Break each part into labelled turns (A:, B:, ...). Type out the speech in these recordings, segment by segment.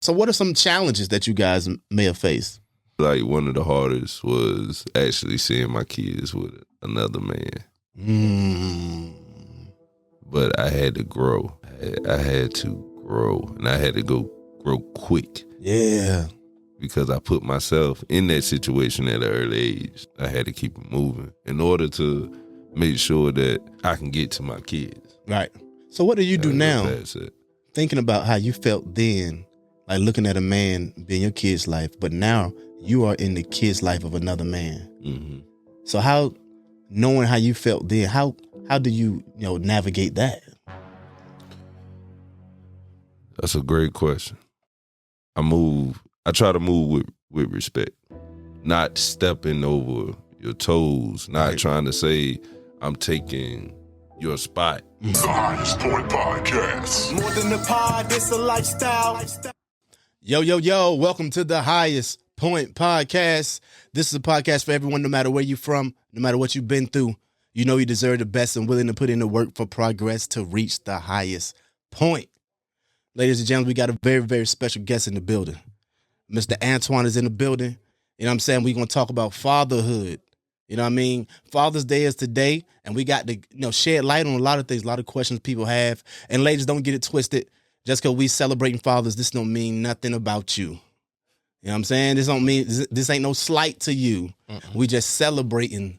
A: So what are some challenges that you guys may have faced?
B: Like, one of the hardest was actually seeing my kids with another man. But I had to grow. I had to grow, and I had to grow quick.
A: Yeah.
B: Because I put myself in that situation at an early age. I had to keep it moving in order to make sure that I can get to my kids.
A: Right. So what do you do now?
B: That's it.
A: Thinking about how you felt then, like looking at a man being your kid's life, but now you are in the kid's life of another man.
B: Mm-hmm.
A: So how, knowing how you felt then, how do you navigate that?
B: That's a great question. I try to move with respect, not stepping over your toes, not trying to say I'm taking your spot.
C: The Highest Point Podcast. More than the pod, it's a lifestyle.
A: Yo, welcome to the Highest Point Podcast. This is a podcast for everyone, no matter where you're from, no matter what you've been through. You know you deserve the best and willing to put in the work for progress to reach the highest point. Ladies and gentlemen, we got a very, very special guest in the building. Mr. Antoine is in the building. You know what I'm saying? We're going to talk about fatherhood. You know what I mean? Father's Day is today, and we got to shed light on a lot of things, a lot of questions people have. And ladies, don't get it twisted. Just because we celebrating fathers, this don't mean nothing about you. You know what I'm saying? This ain't no slight to you. We just celebrating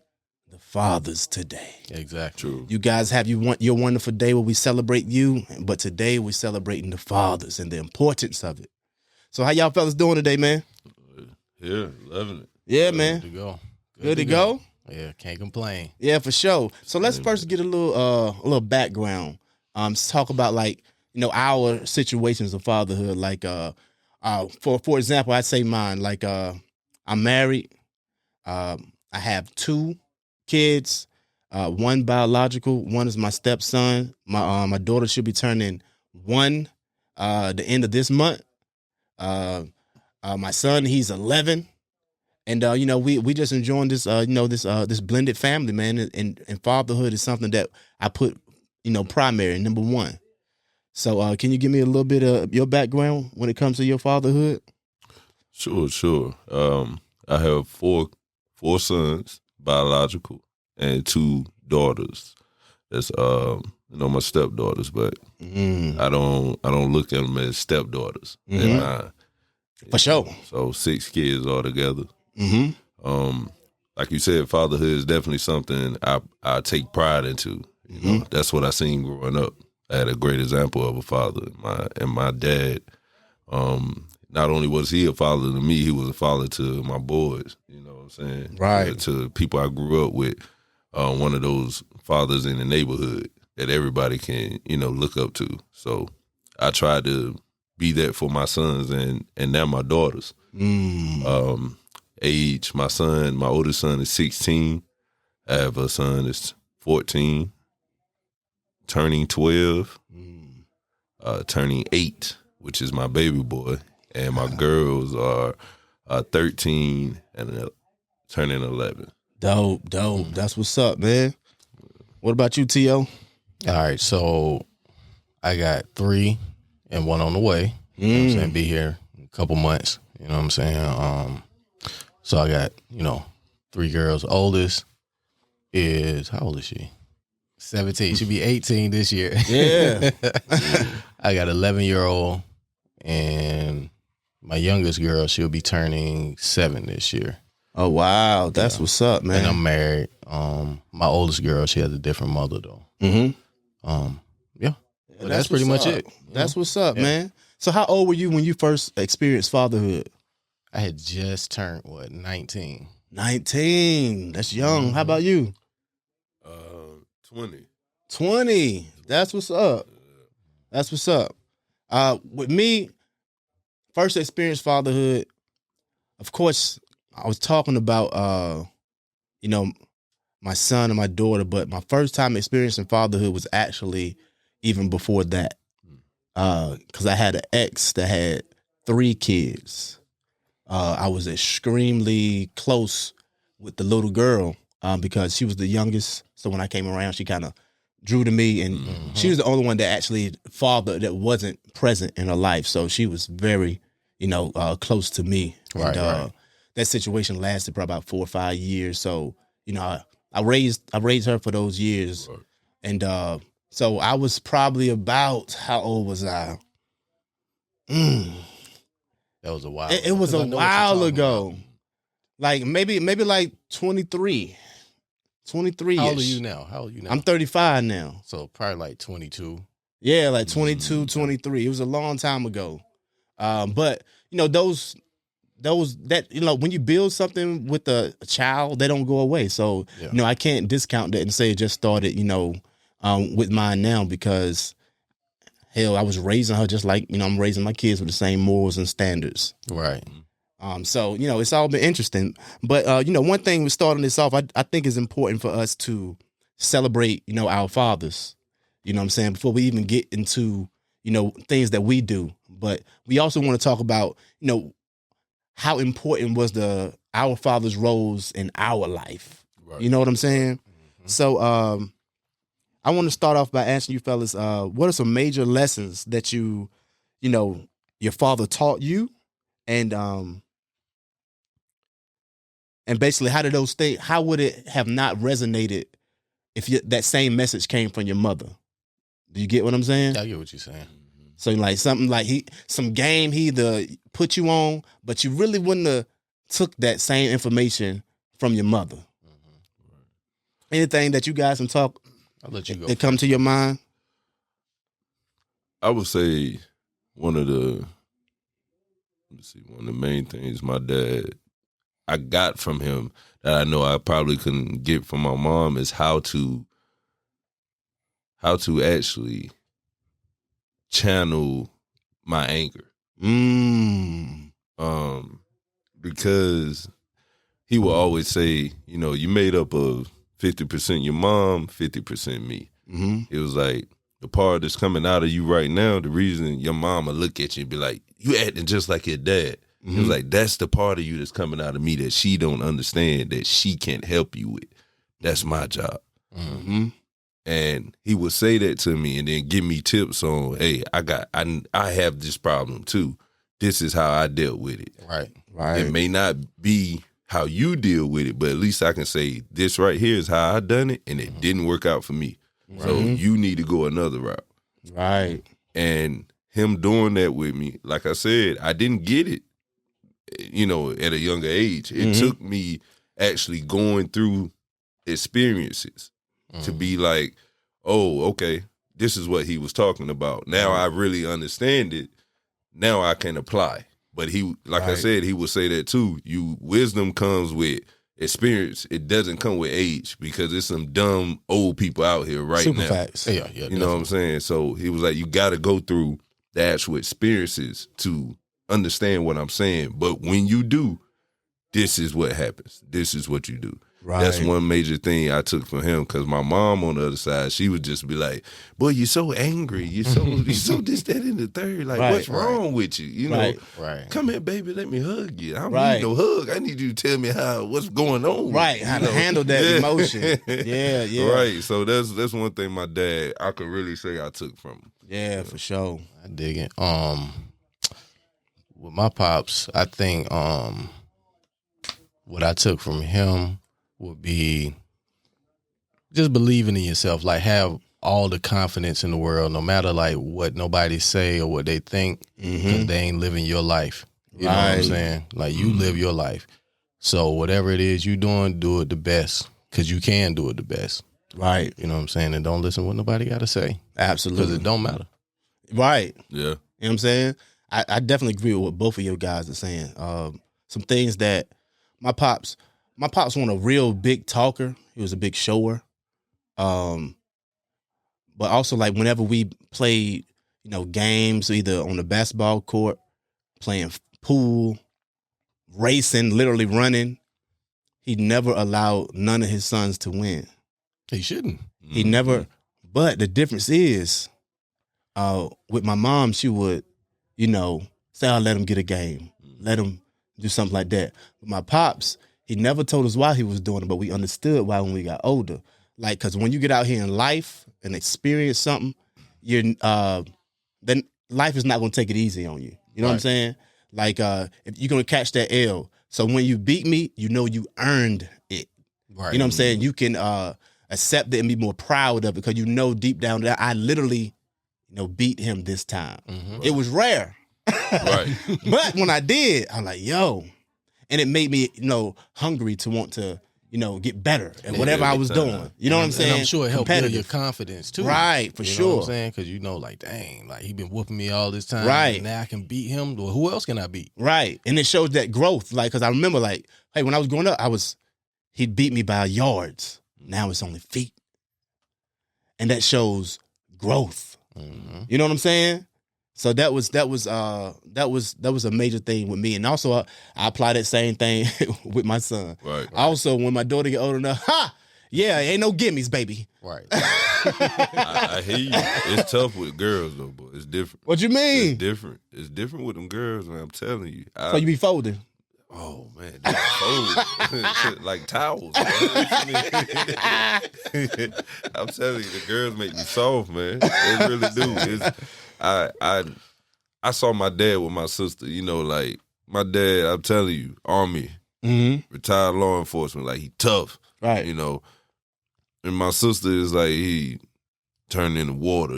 A: the fathers today.
D: Exactly.
B: True.
A: You guys have your wonderful day where we celebrate you, but today we're celebrating the fathers and the importance of it. So how y'all fellas doing today, man?
B: Yeah, loving it.
A: Yeah, man.
D: Good to go.
A: Good to go?
D: Yeah, can't complain.
A: Yeah, for sure. So let's first get a little background. Talk about our situations of fatherhood. Like for example, I'd say mine. Like I'm married. I have 2 kids. One biological. One is my stepson. My daughter should be turning 1 the end of this month. My son, he's 11. And we just enjoying this this blended family, man, and fatherhood is something that I put primary, number 1. So can you give me a little bit of your background when it comes to your fatherhood?
B: Sure. I have four sons, biological, and 2 daughters. That's my stepdaughters, but I don't look at them as stepdaughters.
A: For sure.
B: So 6 kids altogether. Like you said, fatherhood is definitely something I take pride into. You know, that's what I seen growing up. I had a great example of a father. My dad, not only was he a father to me, he was a father to my boys. You know what I'm saying?
A: Right.
B: To people I grew up with, one of those fathers in the neighborhood that everybody can look up to. So I tried to be that for my sons and now my daughters. Age, my oldest son is 16. I have a son that's 14, turning 12, turning 8, which is my baby boy, and my girls are 13 and turning 11.
A: Dope. That's what's up, man. What about you, T.O.?
D: All right, so I got 3 and 1 on the way. You know what I'm saying? Be here in a couple months. You know what I'm saying? So I got, 3 girls. Oldest is, how old is she? 17. She'll be 18 this year.
A: Yeah.
D: I got 11-year-old, and my youngest girl, she'll be turning 7 this year.
A: Oh, wow. That's what's up, man.
D: And I'm married. My oldest girl, she has a different mother, though. Yeah. But that's pretty much it.
A: That's what's up, man. So how old were you when you first experienced fatherhood?
D: I had just turned, 19.
A: 19. That's young. How about you?
B: 20.
A: 20. That's what's up. That's what's up. With me, first experience fatherhood, of course, I was talking about, my son and my daughter, but my first time experiencing fatherhood was actually even before that. Because I had an ex that had 3 kids. I was extremely close with the little girl because she was the youngest. So when I came around, she kind of drew to me, and she was the only one that actually father that wasn't present in her life. So she was very, close to me.
D: Right, right.
A: That situation lasted for about 4 or 5 years. So, I raised her for those years.
B: Right.
A: And so I was probably about, how old was I?
D: That was a while.
A: It was a while ago. Like maybe like 23. 23.
D: How old are you now?
A: I'm 35 now.
D: So probably like 22.
A: Yeah, like 22, 23. It was a long time ago. But those that when you build something with a child, they don't go away. So I can't discount that and say it just started with mine now, because hell, I was raising her just like I'm raising my kids with the same morals and standards.
D: Right.
A: So it's all been interesting. But one thing with starting this off, I think is important for us to celebrate our fathers. You know what I'm saying? Before we even get into things that we do, but we also want to talk about how important was our father's roles in our life. Right. You know what I'm saying? Mm-hmm. So I want to start off by asking you fellas, what are some major lessons that your father taught you, and basically how would it have not resonated if that same message came from your mother? Do you get what I'm saying?
D: I get what you're saying.
A: So like something like some game he either put you on, but you really wouldn't have took that same information from your mother. Mm-hmm. Anything that you guys can talk,
D: I'll let you go.
A: That come to your mind?
B: I would say one of the main things my dad, I got from him that I know I probably couldn't get from my mom is how to actually channel my anger. Because he will always say, you made up of 50% your mom, 50% me. Mm-hmm. It was like, the part that's coming out of you right now, the reason your mama look at you and be like, you acting just like your dad. Mm-hmm. It was like, that's the part of you that's coming out of me that she don't understand, that she can't help you with. That's my job. Mm-hmm. And he would say that to me and then give me tips on, hey, I have this problem too. This is how I dealt with it.
D: Right.
B: It may not be how you deal with it, but at least I can say this right here is how I done it, and it didn't work out for me. Right. So you need to go another route.
A: Right.
B: And him doing that with me, like I said, I didn't get it, at a younger age. It took me actually going through experiences to be like, oh, okay, this is what he was talking about. Now I really understand it. Now I can apply. But he, like I said, he would say that too. Wisdom comes with experience. It doesn't come with age, because there's some dumb old people out here right
A: Super
B: now.
A: Facts.
B: Yeah, you know what I'm saying? So he was like, you got to go through the actual experiences to understand what I'm saying. But when you do, this is what happens. This is what you do. Right. That's one major thing I took from him, because my mom on the other side, she would just be like, boy, you're so angry. You're so this, that, and the third. Like, what's wrong with you?
D: Right.
B: Come here, baby, let me hug you. I don't need no hug. I need you to tell me what's going on.
A: Right, how to handle that emotion. Yeah.
B: Right, so that's one thing my dad, I could really say I took from him.
A: Yeah, for sure.
D: I dig it. With my pops, I think what I took from him would be just believing in yourself, like have all the confidence in the world, no matter like what nobody say or what they think, because they ain't living your life. You know what I'm saying? Like you live your life. So whatever it is you doing, do it the best, because you can do it the best.
A: Right.
D: You know what I'm saying? And don't listen to what nobody got to say.
A: Absolutely.
D: Because it don't matter.
A: Right.
B: Yeah.
A: You know what I'm saying? I definitely agree with what both of you guys are saying. Some things that my pops wasn't a real big talker. He was a big shower. But also, like, whenever we played, games, either on the basketball court, playing pool, racing, literally running, he never allowed none of his sons to win.
D: He shouldn't.
A: He never. But the difference is, with my mom, she would, say, I'll let him get a game. Let him do something like that. But my pops, he never told us why he was doing it, but we understood why when we got older. Like, because when you get out here in life and experience something, then life is not going to take it easy on you. You know what I'm saying? Like if you're gonna catch that L. So when you beat me, you know you earned it.
D: Right.
A: You know what I'm saying? You can accept it and be more proud of it because you know deep down that I literally, beat him this time. It was rare.
B: Right.
A: But when I did, I'm like, yo. And it made me, hungry to want to, get better at whatever I was doing. You know what I'm saying?
D: And I'm sure it helped build your confidence too.
A: Right, for sure.
D: You know what I'm saying? Because like, dang, like he been whooping me all this time.
A: Right.
D: And now I can beat him. Well, who else can I beat?
A: Right. And it shows that growth. Like, because I remember, like, hey, when I was growing up, he'd beat me by yards. Now it's only feet. And that shows growth.
D: Mm-hmm.
A: You know what I'm saying? So that was a major thing with me. And also I apply that same thing with my son.
B: Right.
A: Also, when my daughter get old enough, ain't no gimmies, baby.
D: Right.
B: I hear you. It's tough with girls though, but it's different.
A: What you mean?
B: It's different. It's different with them girls, man. I'm telling you.
A: So you be folding?
B: Oh man, they fold like towels. Man. I'm telling you, the girls make me soft, man. They really do. I saw my dad with my sister. Like my dad. I'm telling you, Army, retired law enforcement. Like he tough,
A: right?
B: And my sister is like he turned into water.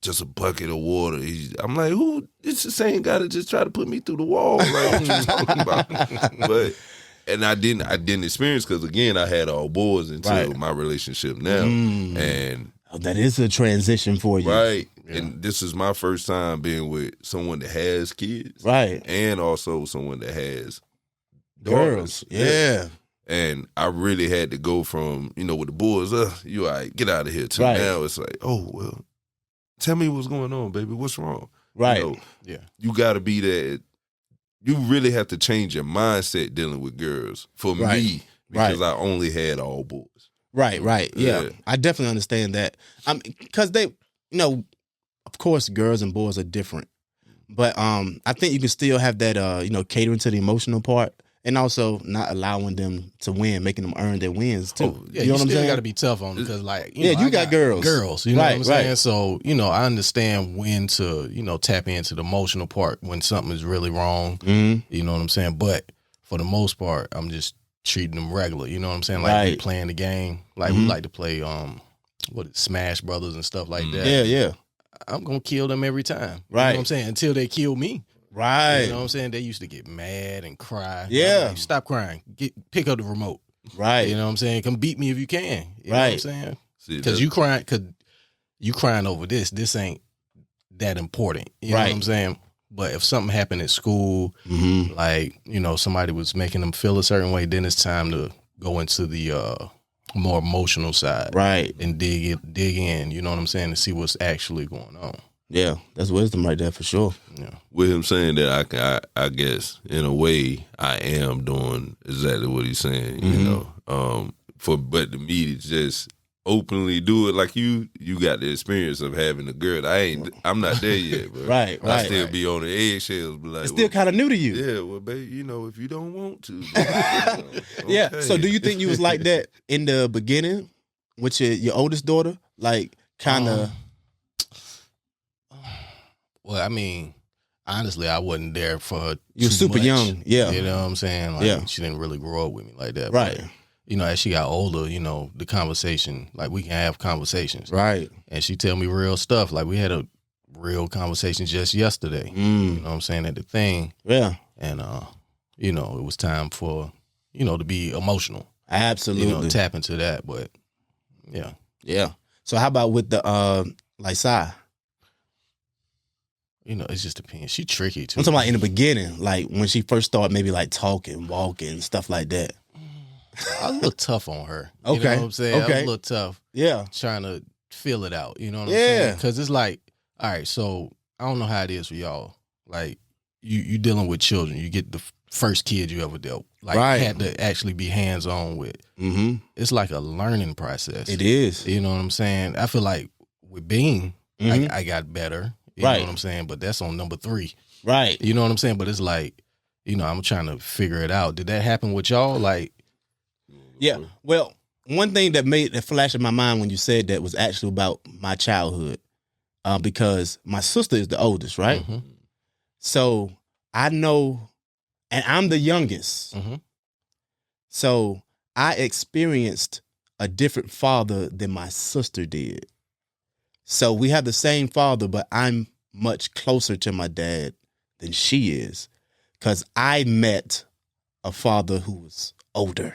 B: Just a bucket of water. I'm like, who? It's the same guy that just tried to put me through the wall. Like, what you talking about? And I didn't experience because again, I had all boys until my relationship now, and
A: that is a transition for you,
B: right? Yeah. And this is my first time being with someone that has kids,
A: right? And
B: also someone that has
A: girls, yeah.
B: And I really had to go from with the boys, you all right, get out of here. To now it's like, oh well. Tell me what's going on, baby. What's wrong?
A: Right.
B: You got to be that. You really have to change your mindset dealing with girls for me because I only had all boys.
A: Right. Yeah. I definitely understand that. Because they, of course, girls and boys are different. But I think you can still have that, catering to the emotional part. And also not allowing them to win, making them earn their wins too.
D: Oh, yeah,
A: you know what I'm
D: still
A: saying?
D: got to be tough on it because, like,
A: you got girls.
D: Girls, you know what I'm saying? So, I understand when to, tap into the emotional part when something is really wrong. Mm-hmm. You know what I'm saying? But for the most part, I'm just treating them regular. You know what I'm saying? Like we playing the game, like we like to play, Smash Brothers and stuff like that.
A: Yeah.
D: I'm gonna kill them every time.
A: Right.
D: You know what I'm saying? Until they kill me.
A: Right.
D: You know what I'm saying? They used to get mad and cry.
A: Yeah.
D: Like, stop crying. Pick up the remote.
A: Right.
D: You know what I'm saying? Come beat me if you can. You know what I'm saying? Because you crying over this. This ain't that important. You know what I'm saying? But if something happened at school, like, somebody was making them feel a certain way, then it's time to go into the more emotional side.
A: Right.
D: And dig in, you know what I'm saying, to see what's actually going on.
A: Yeah, that's wisdom right there for sure.
B: Yeah. With him saying that, I guess in a way I am doing exactly what he's saying. But to me to just openly do it like you got the experience of having a girl. I'm not there yet, bro.
A: right.
B: I still be on the eggshells, but like
A: it's still kind of new to you.
B: Yeah, well, baby, if you don't want to,
A: yeah. So do you think you was like that in the beginning with your oldest daughter, like kind of?
D: Well, I mean, honestly, I wasn't there for her.
A: You were super young, yeah.
D: You know what I'm saying? Like, she didn't really grow up with me like that.
A: Right.
D: But, as she got older, the conversation, like we can have conversations.
A: Right.
D: And she tell me real stuff. Like we had a real conversation just yesterday. You know what I'm saying? At the thing.
A: Yeah.
D: And, it was time for, to be emotional.
A: Absolutely.
D: Tap into that. But, yeah.
A: Yeah. So how about with the, like, Sai?
D: It just depends. She tricky too.
A: I'm talking about in the beginning, like when she first started maybe like talking, walking, stuff like that.
D: I was a little tough on her.
A: Okay.
D: You know what I'm saying?
A: Okay.
D: I was a little tough.
A: Yeah.
D: Trying to feel it out. You know what I'm saying? Because it's like, all right, so I don't know how it is for y'all. Like, you dealing with children. You get the first kid you ever dealt with. Like, had to actually be hands-on with. Mm-hmm. It's like a learning process.
A: It is.
D: You know what I'm saying? I feel like with Bean, I got better. You know what I'm saying? But that's on number 3.
A: Right.
D: You know what I'm saying? But it's like, I'm trying to figure it out. Did that happen with y'all? Like,
A: yeah. Well, one thing that made a flash in my mind when you said that was actually about my childhood, because my sister is the oldest, right? Mm-hmm. So I know, and I'm the youngest.
D: Mm-hmm.
A: So I experienced a different father than my sister did. So we have the same father, but I'm much closer to my dad than she is. Because I met a father who was older.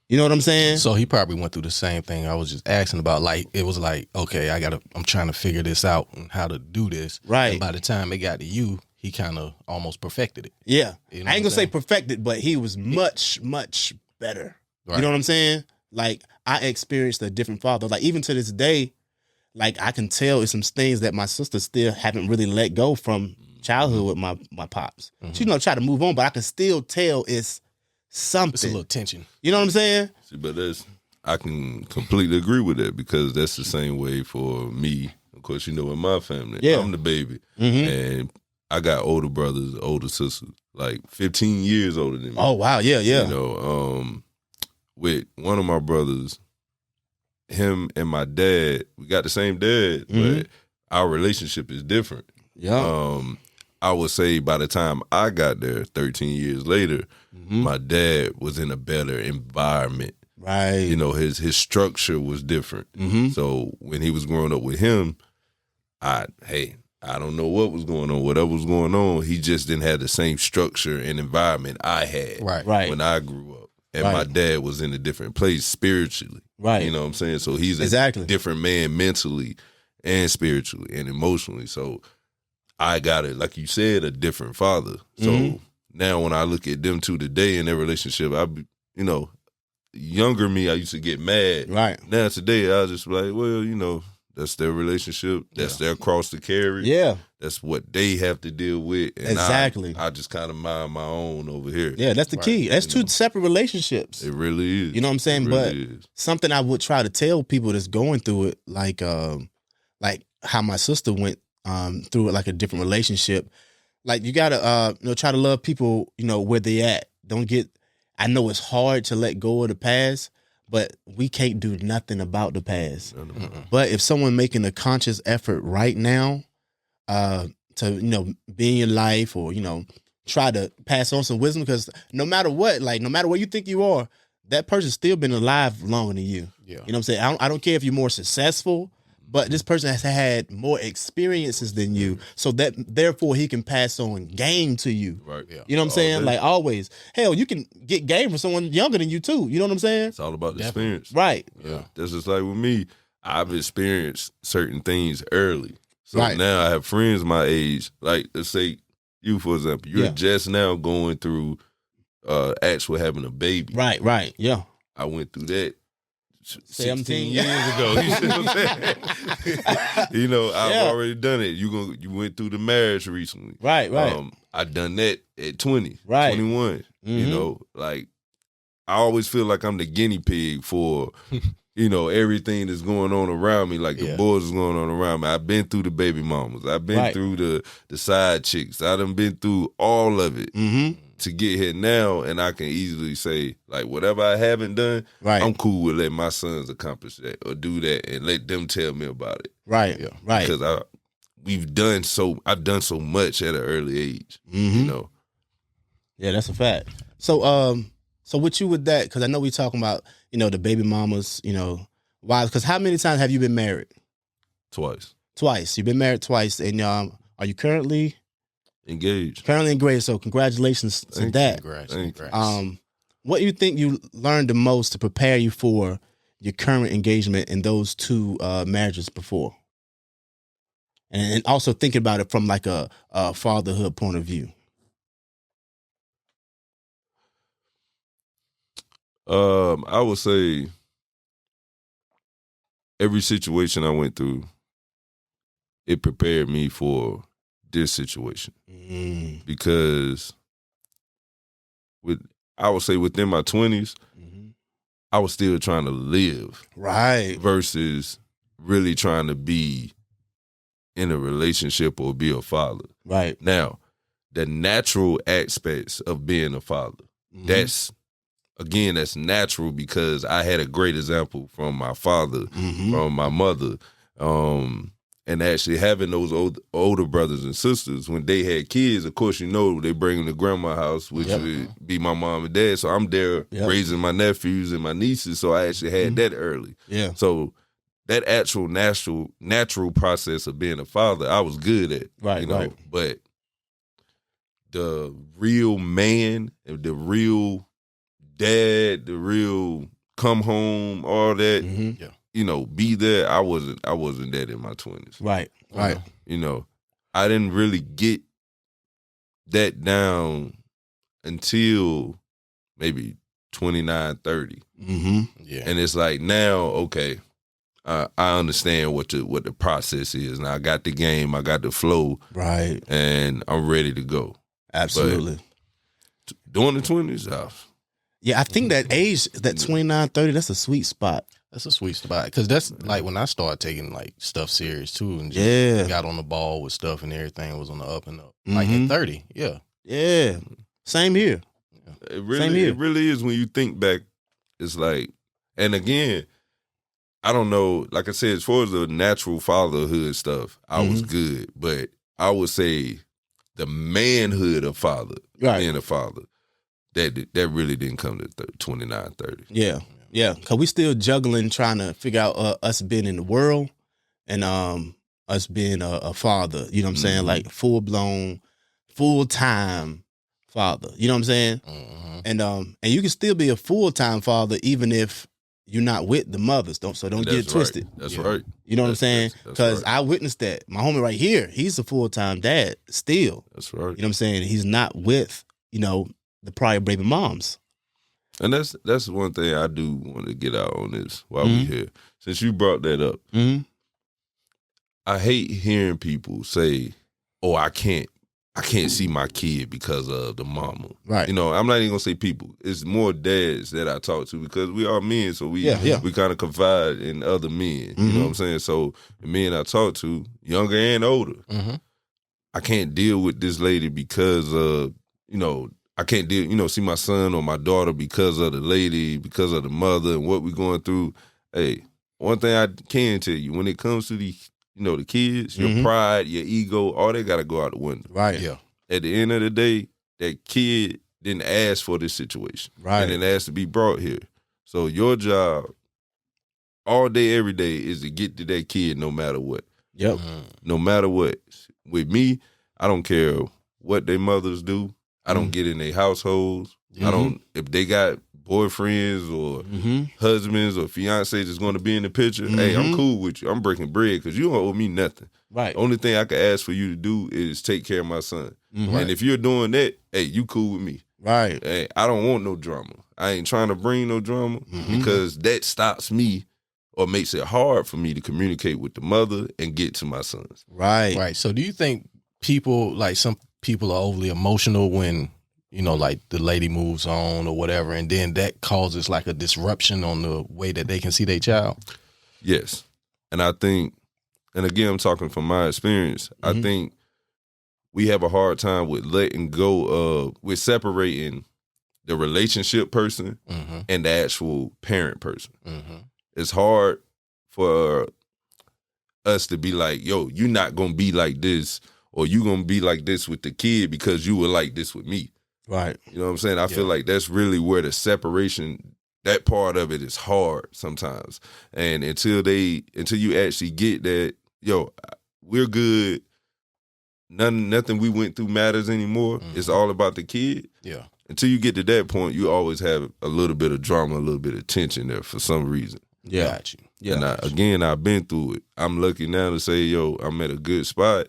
A: You know what I'm saying?
D: So he probably went through the same thing I was just asking about. Like, it was like, okay, I'm trying to figure this out and how to do this.
A: Right.
D: And by the time it got to you, he kind of almost perfected it.
A: Yeah.
D: You know
A: I ain't
D: what I'm
A: gonna say
D: saying?
A: perfected, but he was much, much better.
D: Right.
A: You know what I'm saying? Like, I experienced a different father. Like, even to this day, like, I can tell it's some things that my sister still haven't really let go from childhood with my pops. She, try to move on, but I can still tell it's something.
D: It's a little tension.
A: You know what I'm saying?
B: See, but I can completely agree with that because that's the same way for me. Of course, in my family,
A: Yeah.
B: I'm the baby, and I got older brothers, older sisters, like 15 years older than me.
A: Oh, wow. Yeah, yeah.
B: You know, with one of my brothers, him and my dad, we got the same dad, but our relationship is different.
A: Yeah.
B: I would say by the time I got there, 13 years later, my dad was in a better environment.
A: Right.
B: You know, his structure was different. So when he was growing up with him, I don't know what was going on. Whatever was going on, he just didn't have the same structure and environment I had
A: Right.
B: when I grew up. And my dad was in a different place spiritually.
A: Right.
B: You know what I'm saying? So he's a
A: Exactly.
B: different man mentally and spiritually and emotionally. So I got it, like you said, a different father. So now when I look at them two today in their relationship, younger me, I used to get mad.
A: Right.
B: Now today, I was just like, well, that's their relationship. That's their cross to carry.
A: Yeah.
B: That's what they have to deal with. And
A: Exactly.
B: I just kind of mind my own over here.
A: Yeah, that's the key. That's two separate relationships.
B: It really is.
A: You know what I'm saying?
B: It really is.
A: Something I would try to tell people that's going through it, like how my sister went through it, like a different relationship. Like, you gotta try to love people, where they at. I know it's hard to let go of the past, but we can't do nothing about the past. But if someone making a conscious effort right now to be in your life, or try to pass on some wisdom, because no matter what, no matter where you think you are, that person's still been alive longer than you.
D: Yeah.
A: You know what I'm saying? I don't care if you're more successful, but this person has had more experiences than you, so that therefore he can pass on game to you.
B: Right. Yeah.
A: You know what I'm saying? Like, always. Hell, you can get game from someone younger than you too. You know what I'm saying?
B: It's all about the experience.
A: Right.
B: Yeah. That's just like with me. I've experienced certain things early. So
A: Right.
B: now I have friends my age. Like, let's say you, for example, you're just now going through actually having a baby.
A: Right. Yeah.
B: I went through that
A: 17
B: years ago. You see what I'm saying? I've already done it. You went through the marriage recently.
A: Right.
B: I done that at 20,
A: Right.
B: 21. Like, I always feel like I'm the guinea pig for, everything that's going on around me, like the boys is going on around me. I've been through the baby mamas. I've been through the side chicks. I done been through all of it to get here now, and I can easily say, like, whatever I haven't done, I'm cool with letting my sons accomplish that or do that and let them tell me about it.
A: Right. Yeah. Right.
B: Because I've done so much at an early age.
A: Yeah, that's a fact. So with you with that, because I know we talking about, the baby mamas, wives, because how many times have you been married?
B: Twice.
A: You've been married twice, and are you currently
B: engaged?
A: Currently engaged. So congratulations to that.
D: Congrats.
A: What do you think you learned the most to prepare you for your current engagement in those two marriages before? And also thinking about it from like a fatherhood point of view.
B: I would say every situation I went through, it prepared me for this situation. Because I would say within my 20s, I was still trying to live.
A: Right.
B: Versus really trying to be in a relationship or be a father.
A: Right.
B: Now, the natural aspects of being a father, that's natural because I had a great example from my father, from my mother. and actually having those older brothers and sisters, when they had kids, of course, they bring them to grandma's house, which would be my mom and dad. So I'm there raising my nephews and my nieces. So I actually had that early.
A: Yeah.
B: So that actual natural process of being a father, I was good at.
A: Right, right.
B: But the real man, the real dad, the real come home, all that, be there. I wasn't that in my 20s.
A: Right, right.
B: I didn't really get that down until maybe 29, 30.
A: Mm-hmm.
D: Yeah.
B: And it's like now, okay, I understand what the process is. Now I got the game, I got the flow.
A: Right.
B: And I'm ready to go.
A: Absolutely.
B: But during the 20s,
A: yeah, I think that age, that 29, 30, that's a sweet spot.
D: That's a sweet spot. Because that's like when I started taking like stuff serious too, and just got on the ball with stuff and everything was on the up and up. Like at 30, yeah.
A: Yeah. Same here.
B: It really is when you think back. It's like, and again, I don't know, like I said, as far as the natural fatherhood stuff, I was good. But I would say the manhood of being a father, that really didn't come to 29, 30.
A: Yeah. Yeah. Because we still juggling, trying to figure out us being in the world and us being a father. You know what I'm saying? Like full-blown, full-time father. You know what I'm saying?
D: Mm-hmm.
A: And you can still be a full-time father even if you're not with the mothers. Don't get it twisted.
B: That's right.
A: You know what I'm saying? Because
B: right.
A: I witnessed that. My homie right here, he's a full-time dad still.
B: That's right.
A: You know what I'm saying? He's not with, the prior baby moms.
B: And that's one thing I do want to get out on this while we're here. Since you brought that up, I hate hearing people say, "Oh, I can't see my kid because of the mama."
A: Right.
B: I'm not even gonna say people. It's more dads that I talk to because we are men, so we kind of confide in other men. You know what I'm saying? So the men I talk to, younger and older, I can't deal with this lady because I can't deal, see my son or my daughter because of the lady, because of the mother and what we're going through. Hey, one thing I can tell you, when it comes to the kids, your pride, your ego, all they got to go out the window.
A: Right.
D: Yeah.
B: At the end of the day, that kid didn't ask for this situation.
A: Right.
B: And didn't ask to be brought here. So your job all day, every day is to get to that kid no matter what.
A: Yep.
B: No matter what. With me, I don't care what their mothers do. I don't get in their households. I don't, if they got boyfriends or husbands or fiancés that's going to be in the picture, hey, I'm cool with you. I'm breaking bread because you don't owe me nothing.
A: Right.
B: Only thing I can ask for you to do is take care of my son. And if you're doing that, hey, you cool with me.
A: Right.
B: Hey, I don't want no drama. I ain't trying to bring no drama because that stops me or makes it hard for me to communicate with the mother and get to my sons.
A: Right.
D: Right. So do you think some people are overly emotional when, like the lady moves on or whatever, and then that causes like a disruption on the way that they can see their child?
B: Yes. And I think, and again, I'm talking from my experience, I think we have a hard time with letting go of, with separating the relationship person and the actual parent person. It's hard for us to be like, yo, you're not going to be like this, or you going to be like this with the kid because you were like this with me.
A: Right.
B: You know what I'm saying? I feel like that's really where the separation, that part of it is hard sometimes. And until you actually get that, yo, we're good, nothing we went through matters anymore. It's all about the kid.
D: Yeah.
B: Until you get to that point, you always have a little bit of drama, a little bit of tension there for some reason.
A: Yeah.
D: Got you.
A: Yeah.
B: And I've been through it. I'm lucky now to say, yo, I'm at a good spot.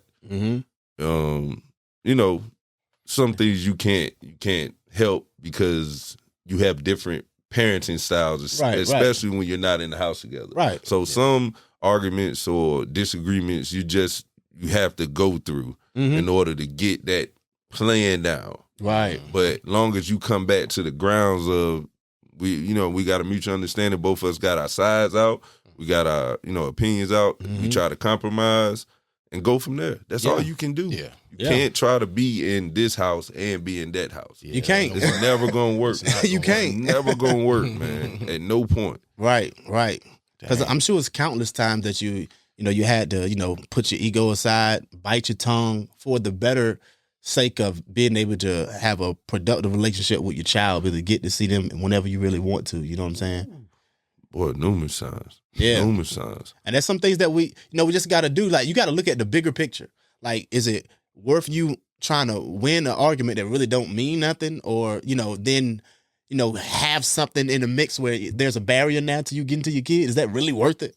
B: Some things you can't help because you have different parenting styles, especially when you're not in the house together.
A: Right.
B: So some arguments or disagreements you have to go through in order to get that plan down.
A: Right.
B: But long as you come back to the grounds of we got a mutual understanding, both of us got our sides out, we got our, opinions out, we try to compromise and go from there. That's all you can do.
D: Yeah.
B: You can't try to be in this house and be in that house.
A: You can't.
B: It's never gonna work.
A: You can't.
B: It's never gonna work, man. At no point.
A: Right. Because I'm sure it's countless times that you you had to, put your ego aside, bite your tongue for the better sake of being able to have a productive relationship with your child, really get to see them whenever you really want to. You know what I'm saying?
B: Boy, numerous times.
A: Yeah.
B: Numerous times.
A: And that's some things that we just got to do. Like, you got to look at the bigger picture. Like, is it worth you trying to win an argument that really don't mean nothing? Or, then, have something in the mix where there's a barrier now to you getting to your kid? Is that really worth it?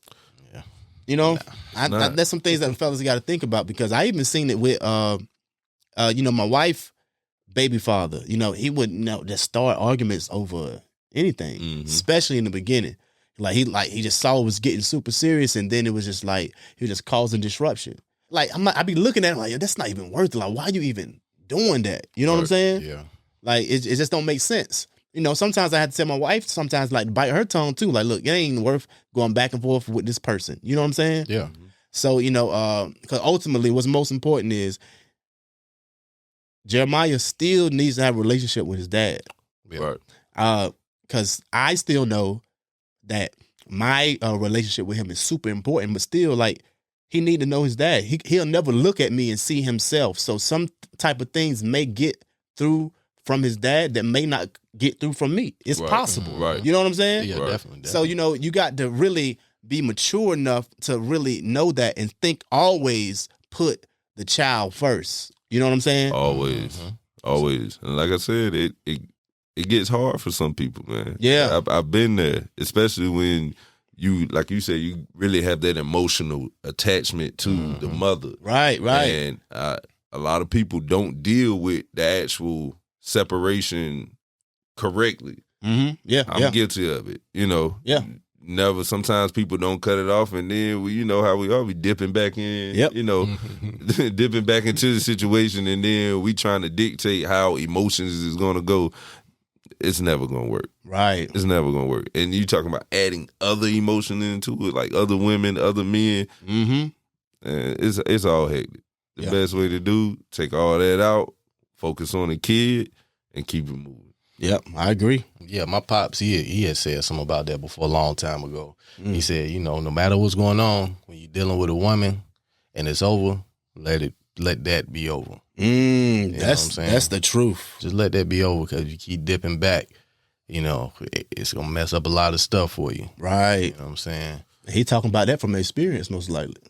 A: Yeah. That's some things that fellas got to think about, because I even seen it with, my wife, baby father. He wouldn't just start arguments over anything, especially in the beginning. He just saw it was getting super serious, and then it was just like he was just causing disruption. Like, I'd be looking at him like, that's not even worth it. Like, why are you even doing that? You know what I'm saying?
D: Yeah.
A: Like, it just don't make sense. Sometimes I had to tell my wife, sometimes like bite her tongue too. Like, look, it ain't worth going back and forth with this person. You know what I'm saying?
D: Yeah.
A: So, because ultimately what's most important is Jeremiah still needs to have a relationship with his dad.
D: Yeah.
B: Right.
A: Because I still know that my relationship with him is super important, but still, like, he need to know his dad. He'll never look at me and see himself. So some type of things may get through from his dad that may not get through from me. It's possible.
B: Right.
A: You know what I'm saying?
D: Yeah,
B: Right.
D: definitely.
A: So, you got to really be mature enough to really know that and always put the child first. You know what I'm saying?
B: Always. Always. And like I said, it gets hard for some people, man.
A: Yeah.
B: I've been there, especially when you, like you said, you really have that emotional attachment to the mother.
A: Right.
B: And a lot of people don't deal with the actual separation correctly.
A: Mm-hmm. Yeah.
B: I'm guilty of it,
A: Yeah.
B: Never. Sometimes people don't cut it off, and then we, how we are. We dipping back in,
A: Yep.
B: dipping back into the situation, and then we trying to dictate how emotions is going to go. It's never going to work.
A: Right.
B: It's never going to work. And you talking about adding other emotion into it, like other women, other men.
A: Mm-hmm.
B: It's all hectic. The
A: Yeah.
B: best way to do, take all that out, focus on the kid, and keep it moving.
A: Yep. I agree.
D: Yeah, my pops, he had said something about that before a long time ago. He said, no matter what's going on, when you're dealing with a woman and it's over, let that be over. You know what I'm saying?
A: That's the truth.
D: Just let that be over, because if you keep dipping back, it's going to mess up a lot of stuff for you.
A: Right.
D: You know what I'm saying?
A: He talking about that from experience, most likely.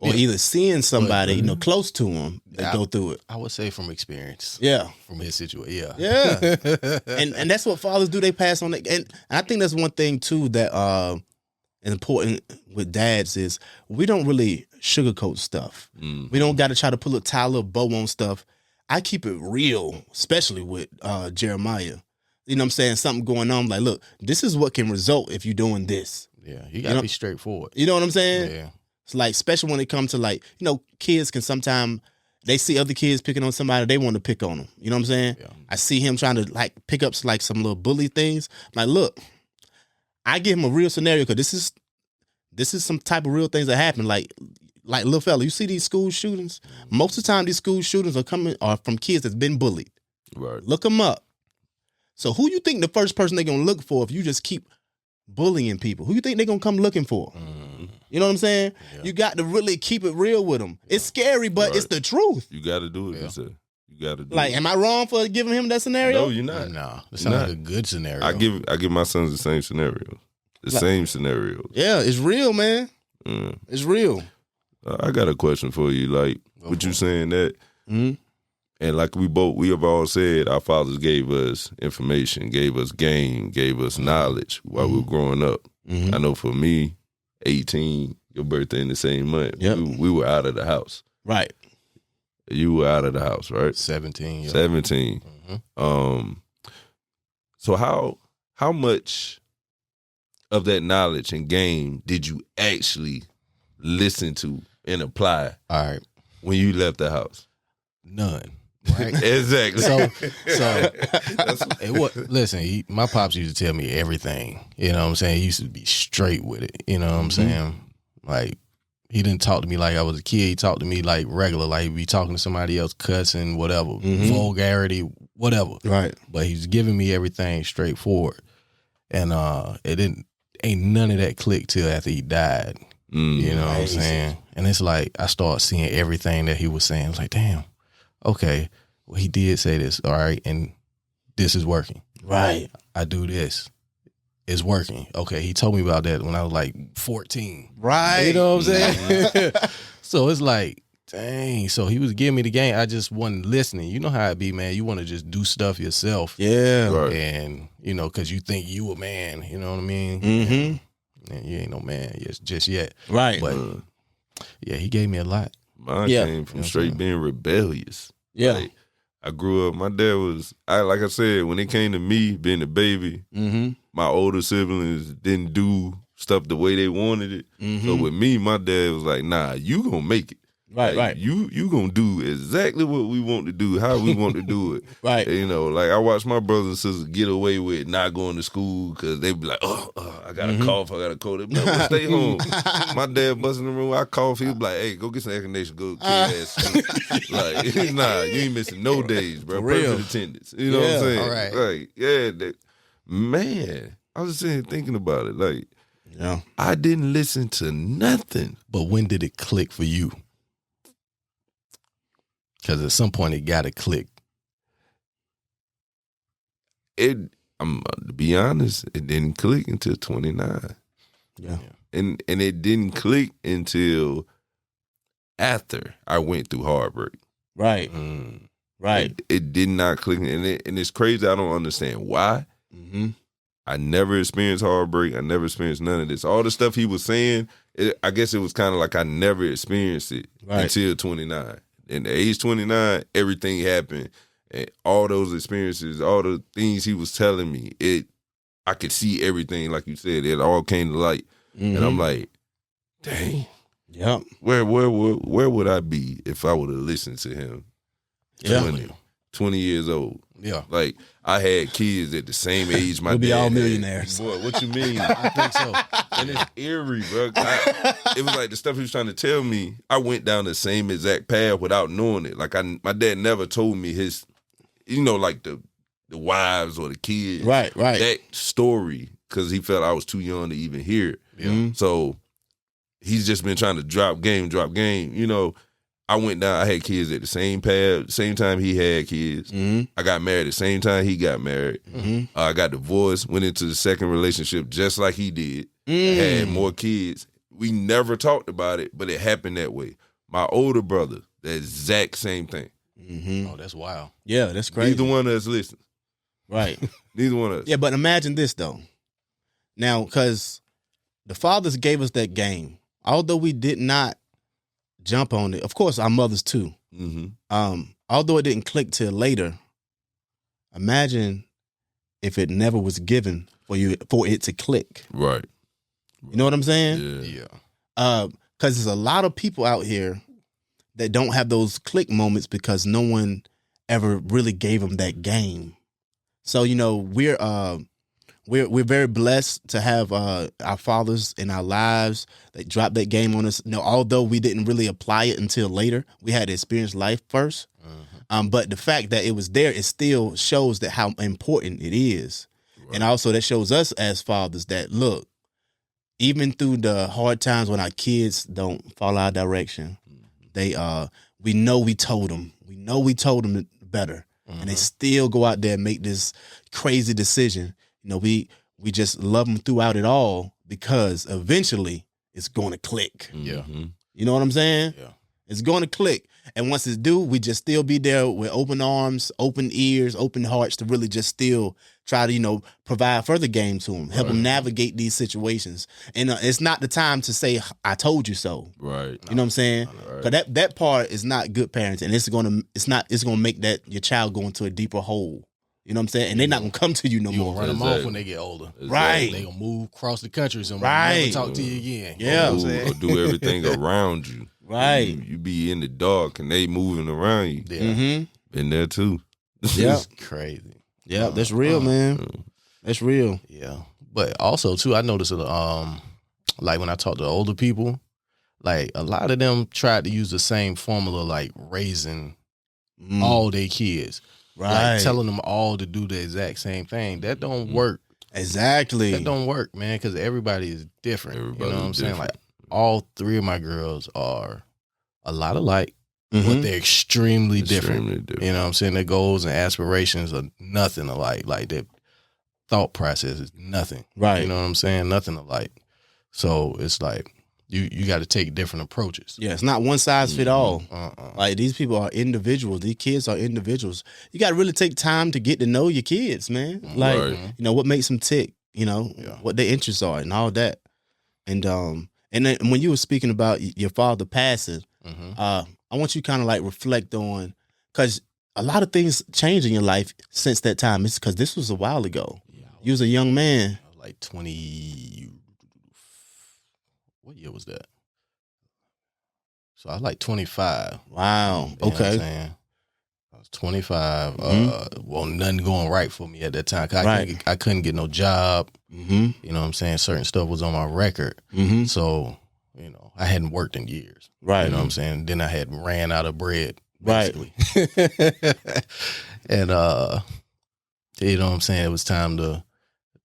A: Or either seeing somebody, close to him that go through it.
D: I would say from experience.
A: Yeah.
D: From his situation.
A: Yeah. and that's what fathers do. They pass on it. And I think that's one thing too that important with dads is we don't really sugarcoat stuff. We don't got to try to put tie a little bow on stuff. I keep it real, especially with Jeremiah. You know what I'm saying? Something going on. Like, look, this is what can result if you're doing this.
D: Yeah. You got to be straightforward.
A: You know what I'm saying?
D: Yeah.
A: It's like, especially when it comes to like, kids can sometimes, they see other kids picking on somebody, they want to pick on them. You know what I'm saying? Yeah. I see him trying to like pick up like some little bully things. Like, look, I give him a real scenario, because this is some type of real things that happen. Like little fella, you see these school shootings? Most of the time these school shootings are from kids that's been bullied.
B: Right.
A: Look them up. So who you think the first person they're going to look for if you just keep bullying people? Who you think they're going to come looking for? You know what I'm saying? Yeah. You got to really keep it real with them. It's scary, but it's the truth.
B: You got to do it. You got to do
A: like,
B: it.
A: am I wrong for giving him that scenario?
B: No, you're not.
D: No, it sounds like a good scenario.
B: I give my sons the same scenario. Same scenario.
A: Yeah, it's real, man. It's real.
B: I got a question for you. Like, what you saying that, and like we have all said, our fathers gave us information, gave us game, gave us knowledge while we were growing up. I know for me, 18, your birthday in the same month, we were out of the house.
A: Right.
B: You were out of the house, right?
D: 17. Yeah.
B: 17. So how much of that knowledge and game did you actually listen to and apply?
D: All right.
B: When you left the house?
D: None. Right?
B: Exactly.
D: Listen, my pops used to tell me everything. You know what I'm saying? He used to be straight with it. You know what I'm saying? Like, he didn't talk to me like I was a kid. He talked to me like regular, like he'd be talking to somebody else, cussing, whatever, vulgarity, whatever.
A: Right.
D: But he's giving me everything straightforward. And ain't none of that clicked till after he died. You know what I'm saying? And it's like I start seeing everything that he was saying. I was like, damn, okay, well, he did say this, all right, and this is working.
A: Right.
D: I do this. It's working. Okay, he told me about that when I was like 14.
A: Right.
D: You know what I'm saying? So it's like, dang. So he was giving me the game. I just wasn't listening. You know how it be, man. You want to just do stuff yourself.
A: Yeah.
B: Right.
D: And, you know, because you think you a man. You know what I mean?
A: Mm-hmm.
D: And you ain't no man just yet.
A: Right.
D: But, yeah, he gave me a lot.
B: Mine
A: Yeah.
B: came from straight being rebellious.
A: Yeah.
B: Like, I grew up, my dad was, like I said, when it came to me being a baby,
A: Mm-hmm.
B: my older siblings didn't do stuff the way they wanted it.
A: Mm-hmm.
B: So with me, my dad was like, nah, you gonna make it.
A: Right,
B: Like,
A: right.
B: You gonna do exactly what we want to do, how we want to do it.
A: Right.
B: You know, like I watched my brothers and sisters get away with not going to school because they be like, I got a cough, I got a cold. They be like, well, stay home. My dad busting in the room, I cough, he be like, hey, go get some air conditioning, go kid ass school. Like, nah, you ain't missing no days, bro.
A: For real.
B: Perfect attendance. You know what I'm saying?
D: All right.
B: Like, yeah, man, I was sitting here thinking about it. Like,
A: Yeah.
B: I didn't listen to nothing.
D: But when did it click for you? Because at some point it got to click.
B: To be honest, it didn't click until 29.
A: Yeah.
B: And it didn't click until after I went through heartbreak.
A: Right. Right.
B: It did not click, and it's crazy. I don't understand why.
A: Mm-hmm.
B: I never experienced heartbreak. I never experienced none of this. All the stuff he was saying, I guess it was kind of like I never experienced it until 29. And at age 29, everything happened. And all those experiences, all the things he was telling me, I could see everything, like you said. It all came to light.
A: Mm-hmm.
B: And I'm like, dang,
A: Yep.
B: where would I be if I would have listened to him?
A: Yeah.
B: 20 years old.
D: Yeah.
B: Like, I had kids at the same age my
A: We'll be
B: dad
A: all
B: had.
A: millionaires.
B: Boy, what you mean?
D: I think so.
B: And it's eerie, bro. It was like the stuff he was trying to tell me, I went down the same exact path without knowing it. Like, my dad never told me his, like the wives or the kids.
A: Right. Right.
B: That story, because he felt I was too young to even hear it.
A: Mm-hmm.
B: So he's just been trying to drop game. I went down, I had kids at the same path, same time he had kids.
A: Mm-hmm.
B: I got married the same time he got married.
A: Mm-hmm.
B: I got divorced, went into the second relationship just like he did, had more kids. We never talked about it, but it happened that way. My older brother, the exact same thing.
A: Mm-hmm.
D: Oh, that's wild.
A: Yeah, that's crazy.
B: Neither one of us listened.
A: Right.
B: Neither one of us.
A: Yeah, but imagine this though. Now, because the fathers gave us that game, although we did not jump on it. Of course, our mothers too.
B: Mm-hmm.
A: Although it didn't click till later. Imagine if it never was given for it to click.
B: Right.
A: You know what I'm saying?
B: Yeah.
A: Because there's a lot of people out here that don't have those click moments because no one ever really gave them that game. So we're very blessed to have our fathers in our lives that dropped that game on us. Although we didn't really apply it until later, we had to experience life first. Mm-hmm. But the fact that it was there, it still shows that how important it is. Right. And also that shows us as fathers that, look, even through the hard times when our kids don't follow our direction, we know we told them better, and they still go out there and make this crazy decision. We just love them throughout it all because eventually it's going to click.
D: Yeah.
A: You know what I'm saying?
D: Yeah.
A: It's going to click. And once it's due, we just still be there with open arms, open ears, open hearts to really just still try to, provide further game to them, help them navigate these situations. And it's not the time to say, I told you so.
B: Right.
A: You know what I'm saying? Because that part is not good parenting. It's going to make that your child go into a deeper hole. You know what I'm saying? And they're not going to come to you no more.
D: Run them off when they get older.
B: Exactly.
A: Right.
D: They going to move across the country somewhere. Never talk to you again.
A: Yeah.
B: Or do everything around you.
A: Right.
B: You be in the dark and they moving around you.
D: Yeah.
A: Mm-hmm.
B: Been there too.
A: Yeah.
D: It's crazy.
A: Yeah, that's real, man. That's real.
D: Yeah. But also too, I noticed like when I talk to older people, like a lot of them tried to use the same formula like raising all their kids.
A: Right.
D: Like telling them all to do the exact same thing. That don't work.
A: Exactly.
D: That don't work, man, because everybody is different. You know what I'm saying? Like all three of my girls are a lot alike, but
A: Mhm.
D: they're extremely different.
B: Extremely different.
D: You know what I'm saying? Their goals and aspirations are nothing alike. Like their thought process is nothing.
A: Right.
D: You know what I'm saying? Nothing alike. So it's like you got to take different approaches.
A: Yeah, it's not one size fit all.
D: Uh-uh.
A: Like these people are individuals. These kids are individuals. You got to really take time to get to know your kids, man. Like
B: Right.
A: you know what makes them tick. You know
D: Yeah.
A: what their interests are and all that. And then when you were speaking about your father passing,
D: Mhm.
A: I want you kind of like reflect on because a lot of things changed in your life since that time. It's because this was a while ago.
D: Yeah,
A: You was a young man.
D: I was like 20. What year was that? So I was like 25.
A: Wow.
D: You know what I'm
A: Okay.
D: saying? I was 25.
A: Mhm.
D: Well, nothing going right for me at that time. 'Cause
A: Right.
D: I couldn't get no job.
A: Mm-hmm.
D: You know what I'm saying? Certain stuff was on my record.
A: Mm-hmm.
D: So, you know, I hadn't worked in years.
A: Right.
D: You know what I'm saying? Then I had ran out of bread,
A: Right.
D: basically. And, you know what I'm saying? It was time to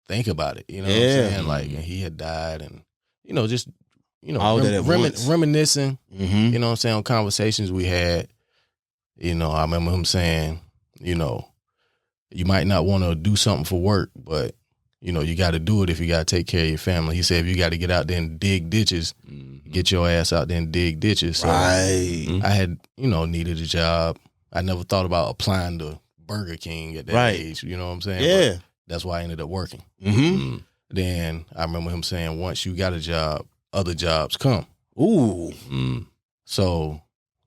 D: think about it. You know what I'm
A: Yeah.
D: saying? Like, and he had died and, you know, just, you know,
A: All that at once.
D: reminiscing,
A: Mm-hmm.
D: you know what I'm saying, on conversations we had. You know, I remember him saying, you know, you might not want to do something for work, but, you know, you got to do it if you got to take care of your family. He said, if you got to get out there and dig ditches, get your ass out there and dig ditches. So
A: Right.
D: I had, you know, needed a job. I never thought about applying to Burger King at that
A: Right.
D: age. You know what I'm saying?
A: Yeah.
D: But that's why I ended up working.
A: Mm-hmm.
D: Then I remember him saying, once you got a job, other jobs come.
A: Ooh.
D: So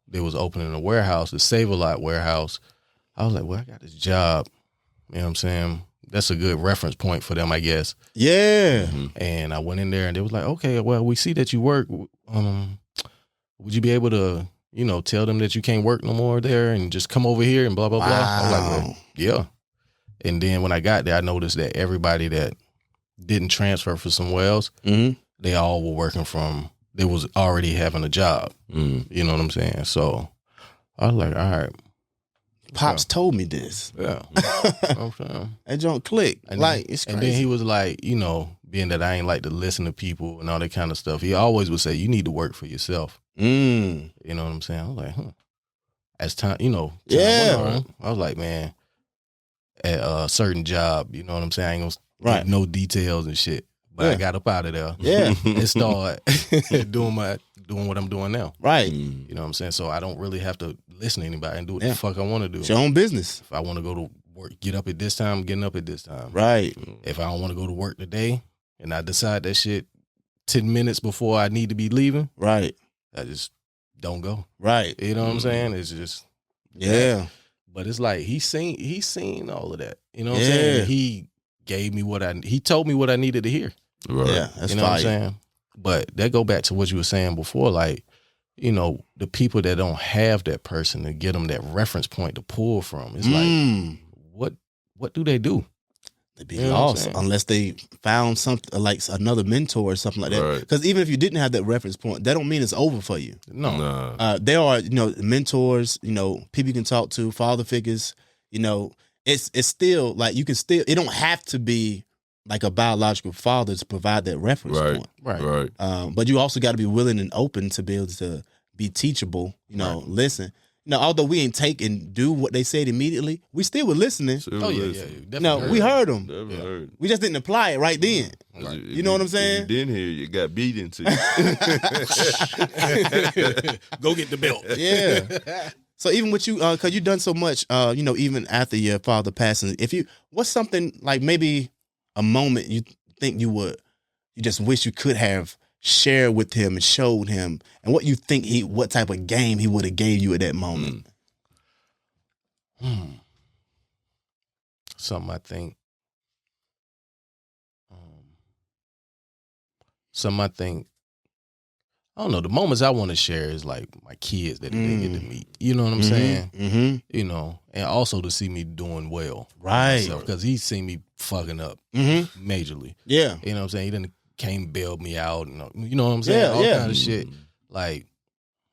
D: they was opening a warehouse, the Save-A-Lot warehouse. I was like, well, I got this job. You know what I'm saying? That's a good reference point for them, I guess.
A: Yeah.
D: And I went in there and they was like, okay, well, we see that you work. Would you be able to, you know, tell them that you can't work no more there and just come over here and blah, blah, blah? I was like, well, yeah. And then when I got there, I noticed that everybody that didn't transfer for somewhere else,
A: Mm-hmm.
D: they all were working from, they was already having a job. You know what I'm saying? So I was like, all right.
A: Pops told me this.
D: Yeah. You know what I'm saying?
A: That don't click.
D: And
A: like,
D: then,
A: it's
D: and
A: crazy.
D: then he was like, you know, being that I ain't like to listen to people and all that kind of stuff, he always would say, you need to work for yourself.
A: Mm.
D: You know what I'm saying? I was like, As time, you know,
A: Yeah.
D: went on, I was like, man, at a certain job, you know what I'm saying? I ain't gonna
A: Right.
D: give no details and shit. But I
A: Yeah.
D: got up out of there.
A: Yeah.
D: And started doing what I'm doing now.
A: Right.
D: You know what I'm saying? So I don't really have to listen to anybody and do what
A: Yeah.
D: the fuck I want to do.
A: It's your own business.
D: If I want to go to work, get up at this time, I'm getting up at this time.
A: Right.
D: If I don't want to go to work today and I decide that shit 10 minutes before I need to be leaving,
A: Right.
D: I just don't go.
A: Right.
D: You know what I'm saying? It's just,
A: Yeah.
D: but it's like he seen all of that. You know what I'm
A: Yeah.
D: saying? He gave me he told me what I needed to hear.
B: Right.
A: Yeah. That's
D: You know
A: fire.
D: what I'm saying? But that go back to what you were saying before, like, you know, the people that don't have that person to get them that reference point to pull from. It's like, what do they do?
A: They'd be
D: You know what I'm
A: lost
D: saying?
A: unless they found something like another mentor or something like that.
B: Right.
A: Because even if you didn't have that reference point, that don't mean it's over for you.
D: No.
B: Nah.
A: There are, you know, mentors, you know, people you can talk to, father figures, you know, it's still like you can still, it don't have to be like a biological father to provide that reference
B: Right.
A: point.
D: Right.
B: Right.
A: But you also got to be willing and open to be able to be teachable, you know, listen. You know, although we ain't take and do what they said immediately, we still were listening.
D: Oh, yeah,
B: Listen.
D: yeah. Definitely
A: No, we heard them.
B: Never heard.
A: We just didn't apply it right then.
B: If
A: You know what I'm saying?
B: If you didn't hear, you got beat into.
D: Go get the belt.
A: Yeah. So even with you, because you've done so much, you know, even after your father passing, what's something like maybe a moment you think you just wish you could have shared with him and showed him, and what you think what type of game he would have gave you at that moment?
D: Something I think. I don't know. The moments I want to share is like my kids that they get to meet. You know what I'm saying?
A: Mm-hmm.
D: You know, and also to see me doing well.
A: Right.
D: Because he's seen me fucking up
A: Mm-hmm.
D: majorly.
A: Yeah.
D: You know what I'm saying? He didn't came bailed me out. And, you know what I'm saying?
A: Yeah,
D: All
A: yeah.
D: kind of shit. Like,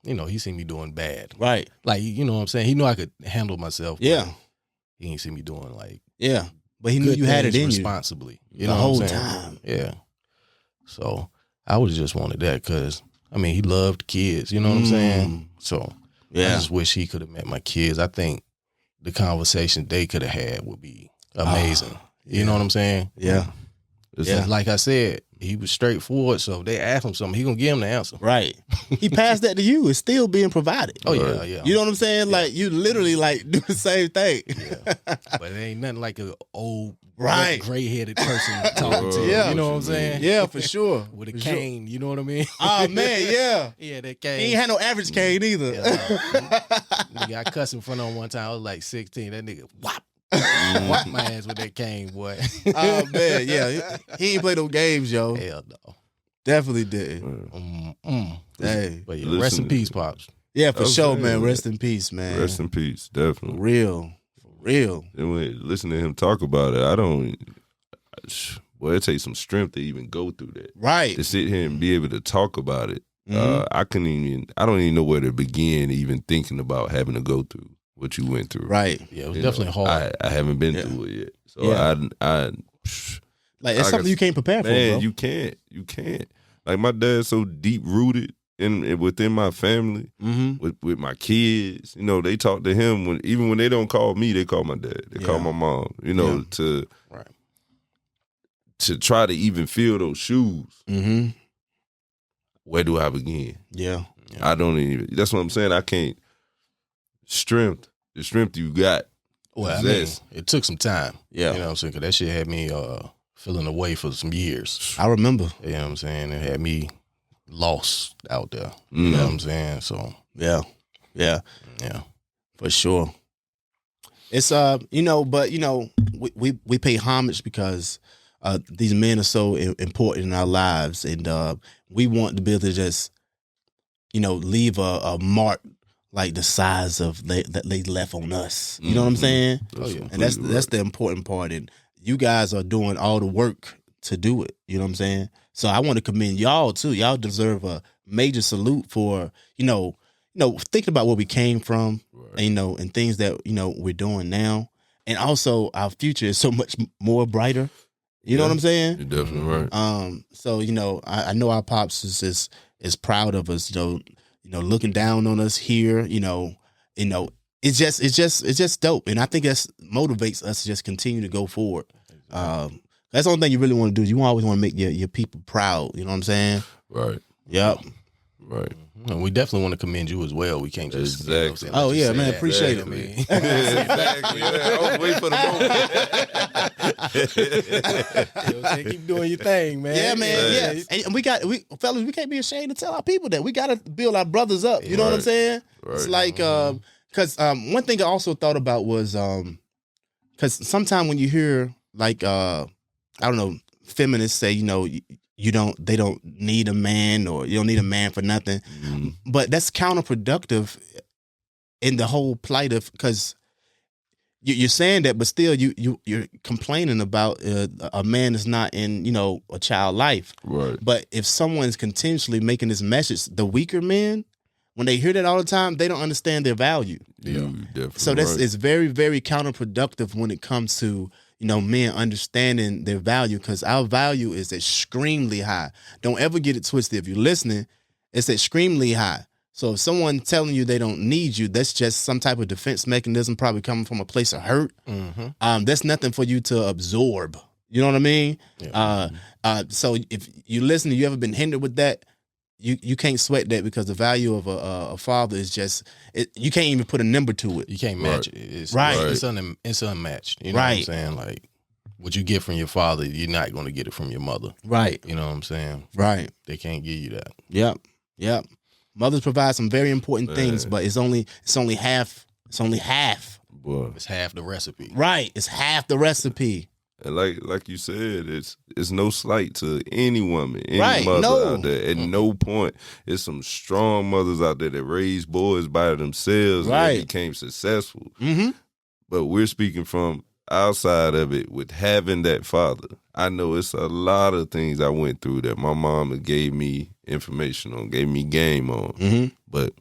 D: you know, he seen me doing bad.
A: Right.
D: Like, you know what I'm saying? He knew I could handle myself. but
A: Yeah.
D: He ain't see me doing like
A: Yeah. But he knew
D: good
A: you had it
D: things
A: in you
D: responsibly. You
A: the
D: know
A: whole
D: what I'm saying?
A: time.
D: Yeah. So I would have just wanted that because I mean, he loved kids. You know what I'm saying? So I
A: Yeah.
D: just wish he could have met my kids. I think the conversation they could have had would be amazing. You know what I'm saying?
A: Yeah.
D: Yeah. Like I said, he was straightforward. So if they ask him something, he gonna give them the answer.
A: Right. He passed that to you. It's still being provided.
D: Oh yeah, yeah.
A: You know what I'm saying? Like you literally like do the same thing.
D: Yeah. But it ain't nothing like an old,
A: Right.
D: gray-headed person talking to you.
A: Yeah.
D: You know what I'm saying?
A: Yeah, for sure.
D: With a
A: For sure.
D: cane, you know what I mean?
A: Oh man, yeah.
D: Yeah, that
A: He
D: cane.
A: ain't had no average cane either.
D: Nigga, I cussed in front of him one time. I was like 16. That nigga whop. Whop my ass with that cane, boy.
A: Oh man, yeah. He ain't play no games, yo.
D: Hell no.
A: Definitely didn't. Hey.
D: But yeah,
B: Listen,
D: rest in peace, Pops.
A: Yeah, for
B: Okay,
A: sure, man.
B: man.
A: Rest in peace, man.
B: Rest in peace,
A: For
B: definitely.
A: real. For real.
B: And when listen to him talk about it, I don't. Well, it takes some strength to even go through that.
A: Right.
B: To sit here and be able to talk about it,
A: Mhm.
B: I don't even know where to begin even thinking about having to go through what you went through.
A: Right.
D: Yeah, it was
B: You
D: definitely
B: know,
D: hard.
B: I haven't been
A: Yeah.
B: through it yet, so
A: Yeah. Like it's
B: I
A: something
B: guess-
A: you can't prepare for,
B: man,
A: bro.
B: you can't. Like my dad's so deep rooted in within my family
A: Mm-hmm.
B: with my kids. You know, they talk to him even when they don't call me, they call my dad. They call
A: Yeah.
B: my mom. You know,
A: Yeah.
D: Right.
B: to try to even fill those shoes.
A: Mm-hmm.
B: Where do I begin?
A: Yeah.
B: I don't even. That's what I'm saying. I can't. The strength you got.
D: Well, I mean,
B: possess.
D: it took some time.
A: Yeah.
D: You know what I'm saying? Because that shit had me feeling away for some years.
A: I remember.
D: You know what I'm saying? It had me lost out there. You
B: Mm.
D: know what I'm saying? So,
A: Yeah. Yeah.
D: yeah.
A: For sure. It's but we pay homage because these men are so important in our lives, and we want to be able to just leave a mark like the size of that they left on us. You know what I'm saying?
D: Oh, yeah.
A: And that's the important part. And you guys are doing all the work to do it. You know what I'm saying? So I want to commend y'all too. Y'all deserve a major salute for thinking about where we came from, and, and things that we're doing now, and also our future is so much more brighter. You know what I'm saying?
B: You're definitely right.
A: So I know our pops is proud of us. Looking down on us here. It's just dope, and I think that motivates us to just continue to go forward. That's the only thing you really want to do. You always want to make your people proud. You know what I'm saying?
B: Right.
A: Yep.
B: Right.
D: And we definitely want to commend you as well. We can't just
B: Exactly.
D: let
A: Oh
D: you
A: yeah,
D: say
A: man,
D: that.
A: appreciate it,
B: Exactly.
A: man.
B: Exactly. Yeah, I was waiting for the moment.
D: You know what I'm saying? Keep doing your thing, man.
A: Yeah, man. Yeah, and we fellas, we can't be ashamed to tell our people that we got to build our brothers up. You know what I'm
B: Right.
A: saying? It's
B: Right.
A: like because one thing I also thought about was because sometimes when you hear like I don't know, feminists say they don't need a man, or you don't need a man for nothing,
B: Mhm.
A: but that's counterproductive in the whole plight of, because you're saying that, but still you're complaining about a man is not in a child life.
B: Right.
A: But if someone's continuously making this message, the weaker men, when they hear that all the time, they don't understand their value.
B: You definitely
A: So that's
B: right.
A: it's very, very counterproductive when it comes to men understanding their value, because our value is extremely high. Don't ever get it twisted. If you're listening, it's extremely high. So if someone telling you they don't need you, that's just some type of defense mechanism, probably coming from a place of hurt.
D: Mm-hmm.
A: That's nothing for you to absorb. You know what I mean?
D: Yeah.
A: So if you listen, you ever been hindered with that? You can't sweat that, because the value of a father is just you can't even put a number to it.
D: You can't match it. It's,
A: Right.
D: It's unmatched. You know what I'm
A: Right.
D: saying? Like, what you get from your father, you're not going to get it from your mother.
A: Right.
D: You know what I'm saying?
A: Right.
D: They can't give you that.
A: Yep. Mothers provide some very important things, but it's only half. It's only half.
B: Boy.
D: It's half the recipe.
A: Right. It's half the recipe.
B: And like you said, it's no slight to any woman, any
A: Right,
B: mother
A: no.
B: out there. At no point, it's some strong mothers out there that raised boys by themselves and
A: Right.
B: they became successful.
A: Mm-hmm.
B: But we're speaking from outside of it with having that father. I know it's a lot of things I went through that my mama gave me information on, gave me game on.
A: Mm-hmm.
B: But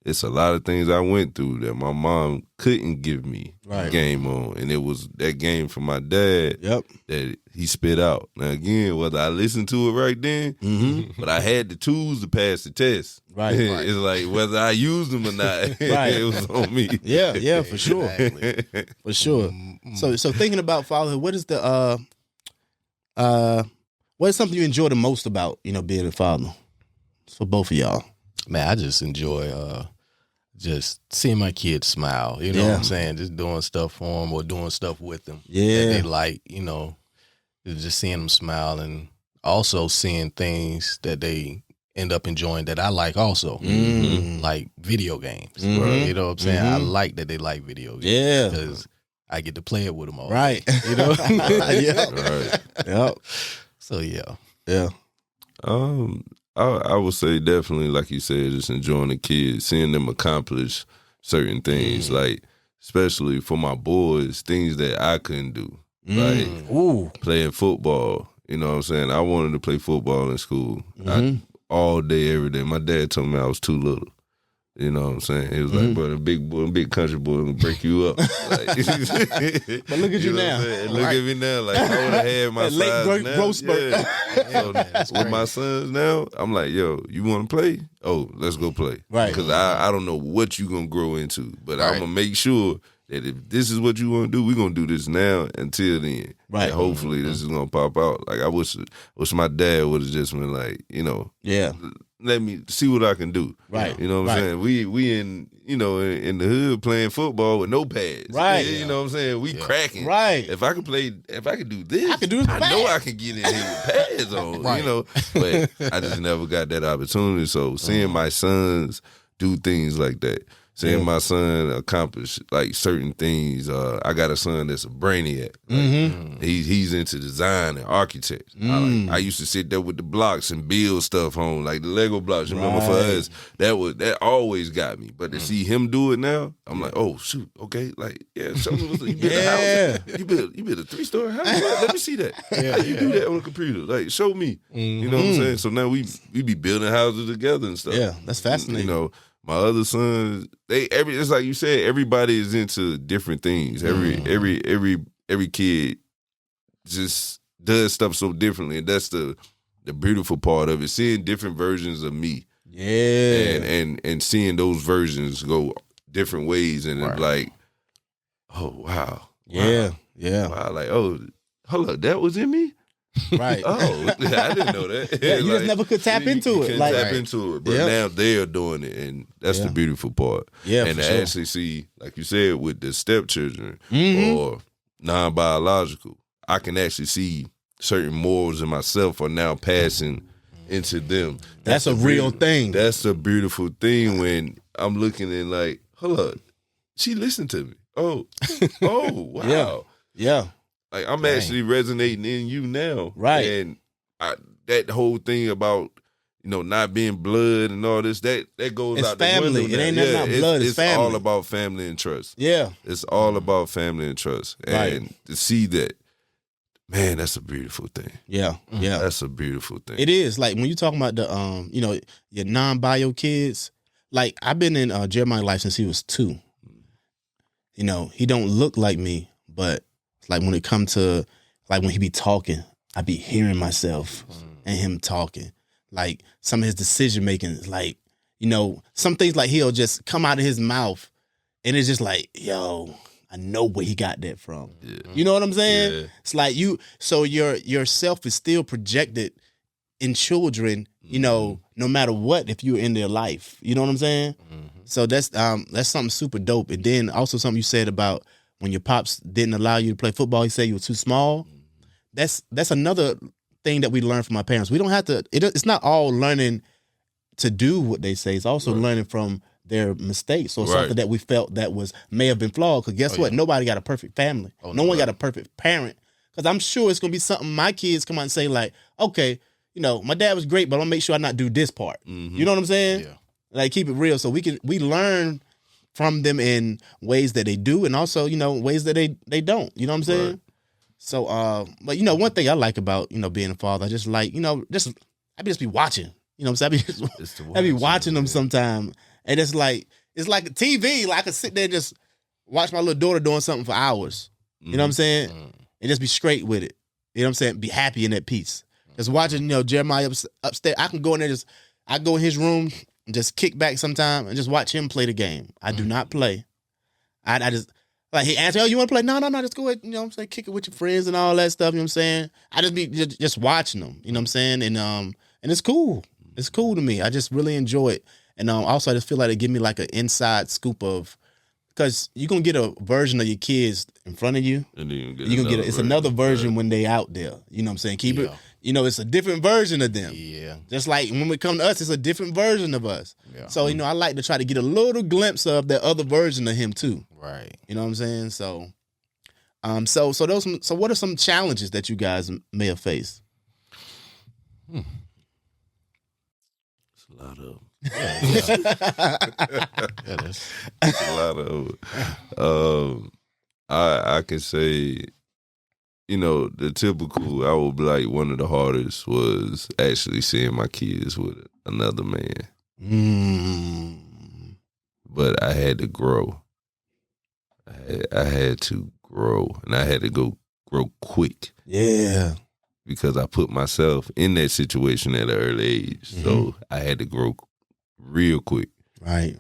B: it's a lot of things I went through that my mom couldn't give me game on. And it was that game from my dad that he spit out. Now, again, whether I listened to it right then, but I had the tools to pass the test.
A: Right.
B: It's like whether I used them or not, it was on me.
A: Yeah, for sure.
D: Exactly.
A: For sure. So thinking about fatherhood, what is what is something you enjoy the most about, being a father? For both of y'all.
D: Man, I just enjoy just seeing my kids smile. You know what I'm saying? Just doing stuff for them or doing stuff with them.
A: Yeah.
D: That they like, just seeing them smile and also seeing things that they end up enjoying that I like also. Like video games. You know what I'm saying? I like that they like video games.
A: Yeah.
D: Because I get to play it with them all.
A: Right.
D: You know?
B: Right.
A: Yep.
D: So, yeah.
A: Yeah.
B: I would say definitely, like you said, just enjoying the kids, seeing them accomplish certain things, like especially for my boys, things that I couldn't do, like playing football. You know what I'm saying? I wanted to play football in school all day, every day. My dad told me I was too little. You know what I'm saying? He was like, bro, the big country boy gonna break you up. Like,
A: but look at you now.
B: Look at me now. Like, I would have had my size now. So with my sons now, I'm like, yo, you want to play? Oh, let's go play.
A: Right.
B: Because I don't know what you gonna grow into, but I'm gonna make sure that if this is what you want to do, we're gonna do this now until then.
A: Right.
B: And hopefully this is gonna pop out. Like I wish my dad would have just been like, let me see what I can do.
A: Right.
B: You know what I'm saying? We in in the hood playing football with no pads.
A: Right.
B: You know what I'm saying? We cracking.
A: Right.
B: If I could do this,
A: I can do this
B: I know I can get in here with pads on. But I just never got that opportunity. So seeing my sons do things like that. Seeing my son accomplish like certain things. I got a son that's a brainiac. Like, he's into design and architect. I used to sit there with the blocks and build stuff home, like the Lego blocks. Remember for us, that always got me. But to see him do it now, I'm like, oh shoot, okay, like show me you built a house. You built a 3-story house. Let me see that. How you do that on a computer? Like show me. You know what I'm saying? So now we be building houses together and stuff.
A: Yeah, that's fascinating.
B: My other sons, it's like you said, everybody is into different things. Every kid just does stuff so differently, and that's the beautiful part of it. Seeing different versions of me, and seeing those versions go different ways, and it's like, oh wow, wow, like hold up, that was in me.
A: Right.
B: Oh, I didn't know that.
A: Yeah, you just never could tap into it.
B: Like, tap into it. But now they're doing it, and that's the beautiful part.
A: Yeah,
B: and to actually see, like you said, with the stepchildren or non-biological, I can actually see certain morals in myself are now passing into them.
A: That's a real thing.
B: That's a beautiful thing when I'm looking and like, hold up, she listened to me. Oh, wow.
A: Yeah.
B: Like I'm actually resonating in you now,
A: right?
B: And that whole thing about not being blood and all this that goes
A: it's
B: out
A: family.
B: the window.
A: It ain't not blood. It's family.
B: All about family and trust.
A: Yeah,
B: it's all about family and trust. And to see that, man, that's a beautiful thing.
A: Yeah,
B: that's a beautiful thing.
A: It is. Like when you talking about the your non-bio kids. Like I've been in Jeremiah's life since he was 2. He don't look like me, but. Like when it come to like when he be talking, I be hearing myself and him talking. Like some of his decision making, like some things like he'll just come out of his mouth, and it's just like, yo, I know where he got that from. Yeah. You know what I'm saying? Yeah. It's like so your self is still projected in children. No matter what, if you're in their life, you know what I'm saying? So that's something super dope. And then also something you said about. When your pops didn't allow you to play football, he said you were too small. That's another thing that we learn from our parents. We don't have to. It's not all learning to do what they say. It's also learning from their mistakes or something that we felt that may have been flawed. Because guess what? Nobody got a perfect family. No one got a perfect parent. Because I'm sure it's gonna be something my kids come out and say like, okay, my dad was great, but I'm gonna make sure I not do this part. You know what I'm saying? Yeah. Like keep it real, so we learn. From them in ways that they do, and also ways that they don't. You know what I'm saying? Right. So, but one thing I like about being a father, I just like I just be watching. You know what I'm saying? I be watching them sometime, And it's like a TV. Like I could sit there and just watch my little daughter doing something for hours. You know what I'm saying? And just be straight with it. You know what I'm saying? Be happy in that peace. Just watching, Jeremiah upstairs. I can go in there I go in his room and just kick back sometime and just watch him play the game. I do not play. I just, like, he answered, you want to play? No, just go ahead, what I'm saying, kick it with your friends and all that stuff, you know what I'm saying? I just be just watching them, you know what I'm saying? And it's cool. It's cool to me. I just really enjoy it. And also I just feel like it give me like an inside scoop of, because you're going to get a version of your kids in front of you. And then you're going to get it's another version when they out there. You know what I'm saying? Keep it. It's a different version of them. Yeah. Just like when we come to us, it's a different version of us. Yeah. So, I like to try to get a little glimpse of that other version of him too. Right. You know what I'm saying? So, so what are some challenges that you guys may have faced?
B: It's a lot of It's a lot of I can say, the typical, I would be like, one of the hardest was actually seeing my kids with another man. But I had to grow. I had to grow, and I had to grow quick. Yeah. Because I put myself in that situation at an early age. So I had to grow real quick. Right.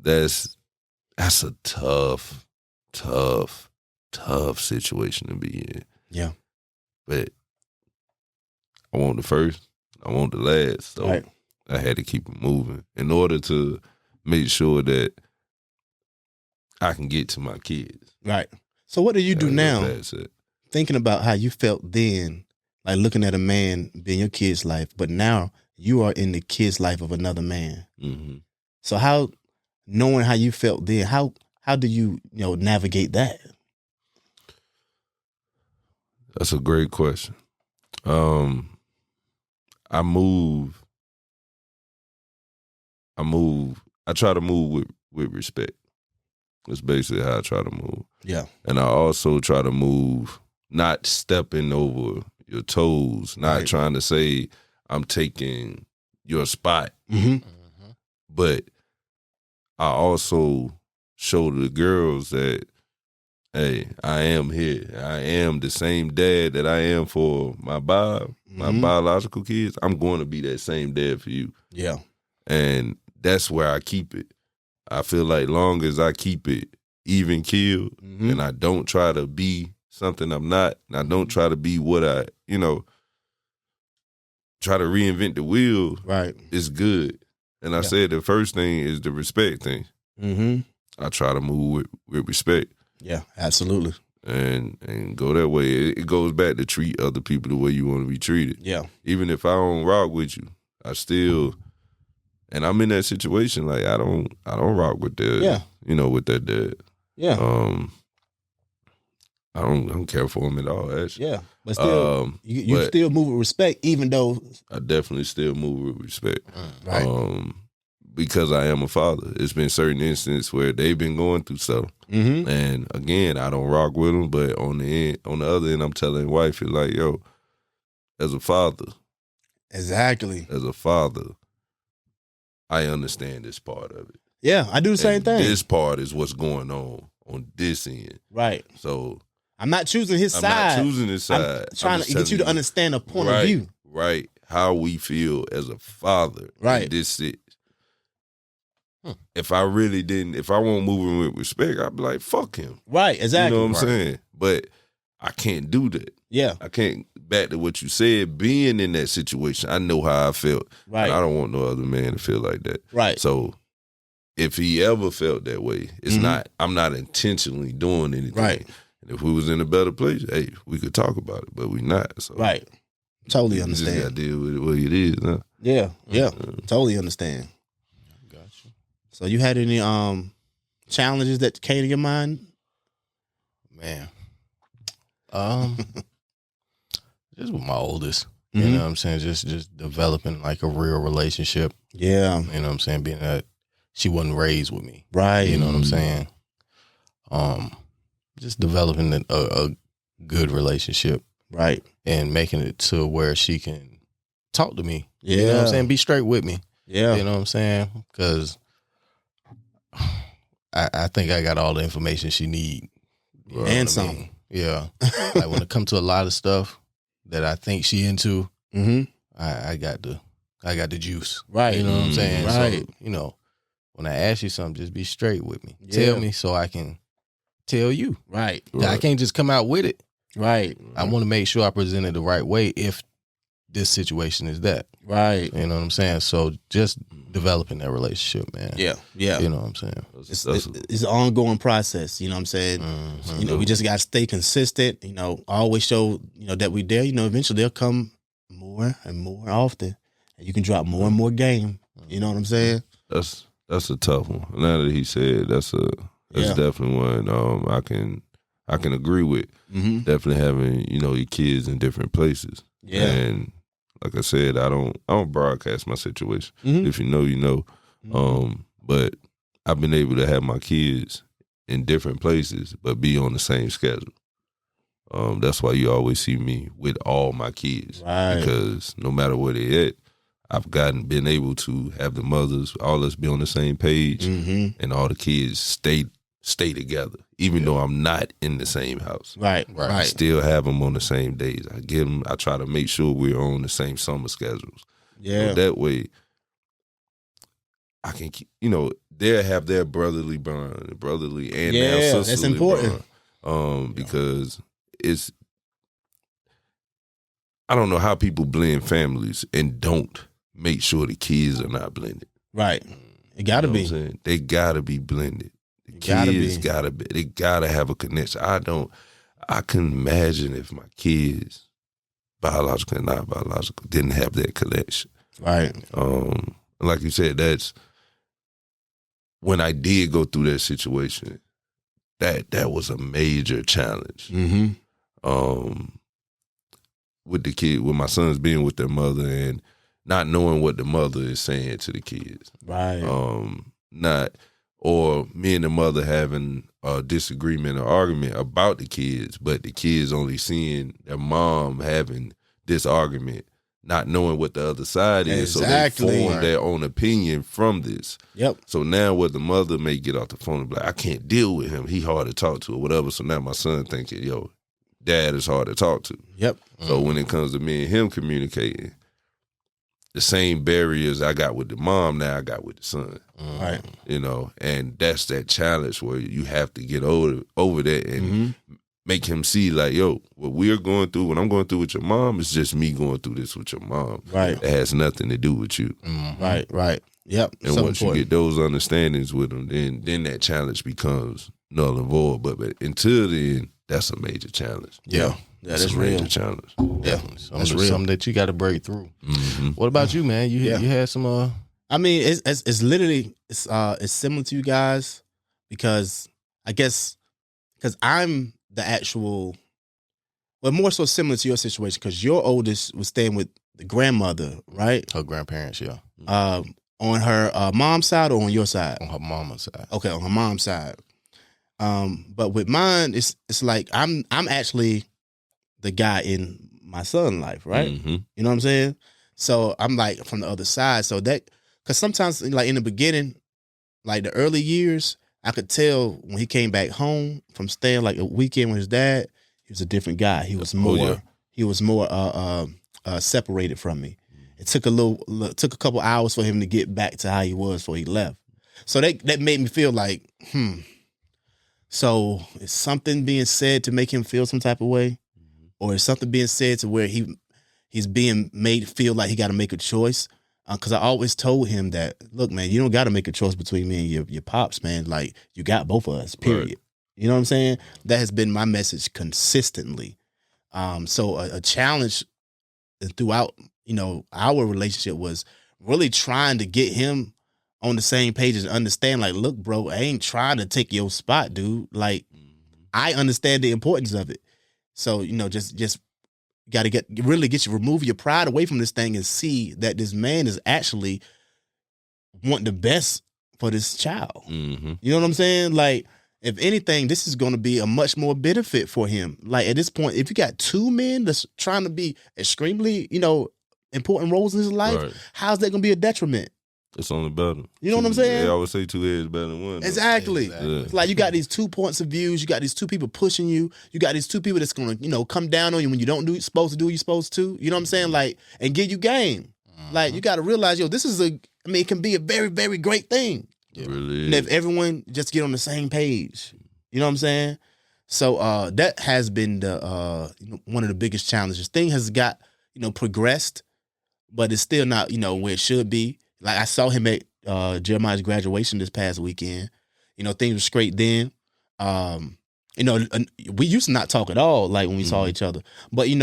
B: That's a tough situation to be in. Yeah. But I want the first. I want the last. So I had to keep it moving in order to make sure that I can get to my kids. Right. So what do you do now? Thinking about how you felt then, like looking at a man being your kid's life, but now you are in the kid's life of another man. So knowing how you felt then, how do you navigate that? That's a great question. I try to move with respect. That's basically how I try to move. Yeah. And I also try to move not stepping over your toes, not trying to say I'm taking your spot. But I also show the girls that, hey, I am here. I am the same dad that I am for my biological kids. I'm going to be that same dad for you. Yeah. And that's where I keep it. I feel like long as I keep it even keeled and I don't try to be something I'm not, and I don't try to be what I, try to reinvent the wheel, right? It's good. And I said the first thing is the respect thing. I try to move with respect. Yeah, absolutely. And go that way. It goes back to treat other people the way you want to be treated. Yeah. Even if I don't rock with you, I still, and I'm in that situation, like I don't rock with that, with that dad. Yeah. I don't care for him at all, actually. Yeah. But still, you still move with respect, even though I definitely still move with respect. Right. Because I am a father. It's been certain instances where they've been going through stuff. And again, I don't rock with them, but on the other end, I'm telling the wife, it's like, yo, as a father. Exactly. As a father, I understand this part of it. Yeah, I do the same thing. This part is what's going on this end. Right. So I'm not choosing his side. I'm not choosing his side. I'm trying to get you to understand a point of view. Right. How we feel as a father. Right. This is. If I won't move him with respect, I'd be like, fuck him. Right, exactly. You know what I'm saying? But I can't do that. Yeah. I can't, back to what you said, being in that situation, I know how I felt. Right. I don't want no other man to feel like that. Right. So if he ever felt that way, it's not, I'm not intentionally doing anything. Right. And if we was in a better place, hey, we could talk about it, but we not. So right. Totally understand. You just gotta deal with it what it is, huh? Yeah. Yeah. Totally understand. Gotcha. So you had any challenges that came to your mind? Man. Just with my oldest. You know what I'm saying? Just developing like a real relationship. Yeah. You know what I'm saying? Being that she wasn't raised with me. Right. You know what I'm saying? Just developing a good relationship. Right. And making it to where she can talk to me. Yeah. You know what I'm saying? Be straight with me.
A: Yeah.
D: You know what I'm saying? Because I think I got all the information she need. You know
A: And
D: what I mean? Yeah. Like when it comes to a lot of stuff that I think she into,
A: Mm-hmm.
D: I got the juice.
A: Right.
D: You know what I'm saying?
A: Right.
D: So, you know, when I ask you something, just be straight with me.
A: Yeah.
D: Tell me so I can tell you.
A: Right.
D: I can't just come out with it.
A: Right.
D: I want to make sure I present it the right way if this situation is that.
A: Right.
D: You know what I'm saying? So just developing that relationship, man.
A: Yeah. Yeah.
D: You know what I'm saying?
A: It's an ongoing process. You know what I'm saying?
D: Mhm.
A: You know, we just got to stay consistent. You know, always show, you know, that we there. You know, eventually they'll come more and more often. And you can drop more and more game. You know what I'm saying?
B: That's a tough one. Now that he said, that's
A: Yeah.
B: definitely one I can agree with.
A: Mm-hmm.
B: Definitely having, you know, your kids in different places.
A: Yeah.
B: And like I said, I don't broadcast my situation.
A: Mhm.
B: If you know, you know. But I've been able to have my kids in different places, but be on the same schedule. That's why you always see me with all my kids.
A: Right.
B: Because no matter where they at, I've been able to have the mothers, all us be on the same page,
A: Mm-hmm.
B: and all the kids stay together, even though I'm not in the same house.
A: Right.
D: Right.
B: I still have them on the same days. I try to make sure we're on the same summer schedules.
A: Yeah.
B: So that way, I can keep, you know, they'll have their brotherly bond, and
A: Yeah,
B: their
A: that's
B: sisterly
A: important.
B: bond. Because it's, I don't know how people blend families and don't make sure the kids are not blended.
A: Right. It got to
B: You know what I'm
A: be.
B: saying? They gotta be blended. The
A: gotta
B: kids
A: be.
B: gotta be. They gotta have a connection. I couldn't imagine if my kids, biological and not biological, didn't have that connection.
A: Right.
B: Like you said, that's when I did go through that situation. That was a major challenge.
A: Mm-hmm.
B: With the kid, with my sons being with their mother and not knowing what the mother is saying to the kids.
A: Right.
B: Or me and the mother having a disagreement or argument about the kids, but the kids only seeing their mom having this argument, not knowing what the other side is,
A: Exactly.
B: so they form their own opinion from this.
A: Yep.
B: So now what the mother may get off the phone and be like, I can't deal with him, he hard to talk to or whatever. So now my son thinking, yo, dad is hard to talk to.
A: Yep.
B: So when it comes to me and him communicating, the same barriers I got with the mom, now I got with the son.
A: Right.
B: You know, and that's that challenge where you have to get over that and make him see like, yo, what we're going through, what I'm going through with your mom, is just me going through this with your mom.
A: Right.
B: It has nothing to do with you.
A: Right. Right. Yep.
B: And
A: So
B: once
A: important.
B: you get those understandings with them, then that challenge becomes null and void. But until then, that's a major challenge.
A: Yeah. That's
B: a
A: real.
B: major challenge.
D: Definitely.
A: That's real.
D: Something that you got to break through.
B: Mm-hmm.
D: What about you, man? You had some
A: I mean, it's literally it's similar to you guys because I guess because I'm the actual, well, more so similar to your situation because your oldest was staying with the grandmother, right?
D: her grandparents, yeah,
A: On her mom's side or on your side?
D: on her mama's side.
A: Okay, on her mom's side. But with mine, it's like I'm actually the guy in my son's life, right?
B: Mm-hmm.
A: You know what I'm saying? So I'm like from the other side. So that, because sometimes like in the beginning, like the early years, I could tell when he came back home from staying like a weekend with his dad, he was a different guy. He was more, separated from me. It took a couple hours for him to get back to how he was before he left. So that made me feel like, so is something being said to make him feel some type of way? Or is something being said to where he's being made feel like he got to make a choice? Because I always told him that, look, man, you don't got to make a choice between me and your pops, man. Like, you got both of us, period.
B: Right.
A: You know what I'm saying? That has been my message consistently. So a challenge throughout, our relationship was really trying to get him on the same page and understand, like, look, bro, I ain't trying to take your spot, dude. Like, I understand the importance of it. So, just got to remove your pride away from this thing and see that this man is actually wanting the best for this child.
B: Mm-hmm.
A: You know what I'm saying? Like, if anything, this is going to be a much more benefit for him. Like, at this point, if you got two men that's trying to be extremely, important roles in his life,
B: Right.
A: how's that going to be a detriment?
B: It's only better.
A: You know what I'm saying?
B: They always say 2 heads better than one.
A: Exactly.
B: Yeah.
A: It's like you got these 2 points of views. You got these 2 people pushing you. You got these 2 people that's gonna, come down on you when you don't do what you're supposed to do. You're supposed to. You know what I'm saying? Like, and give you game. Like, you got to realize, this is it can be a very, very great thing.
B: It really
A: And
B: is.
A: if everyone just get on the same page, you know what I'm saying? So that has been the one of the biggest challenges. Thing has got progressed, but it's still not where it should be. Like I saw him at Jeremiah's graduation this past weekend. Things were straight then. We used to not talk at all, like when we saw each other. But we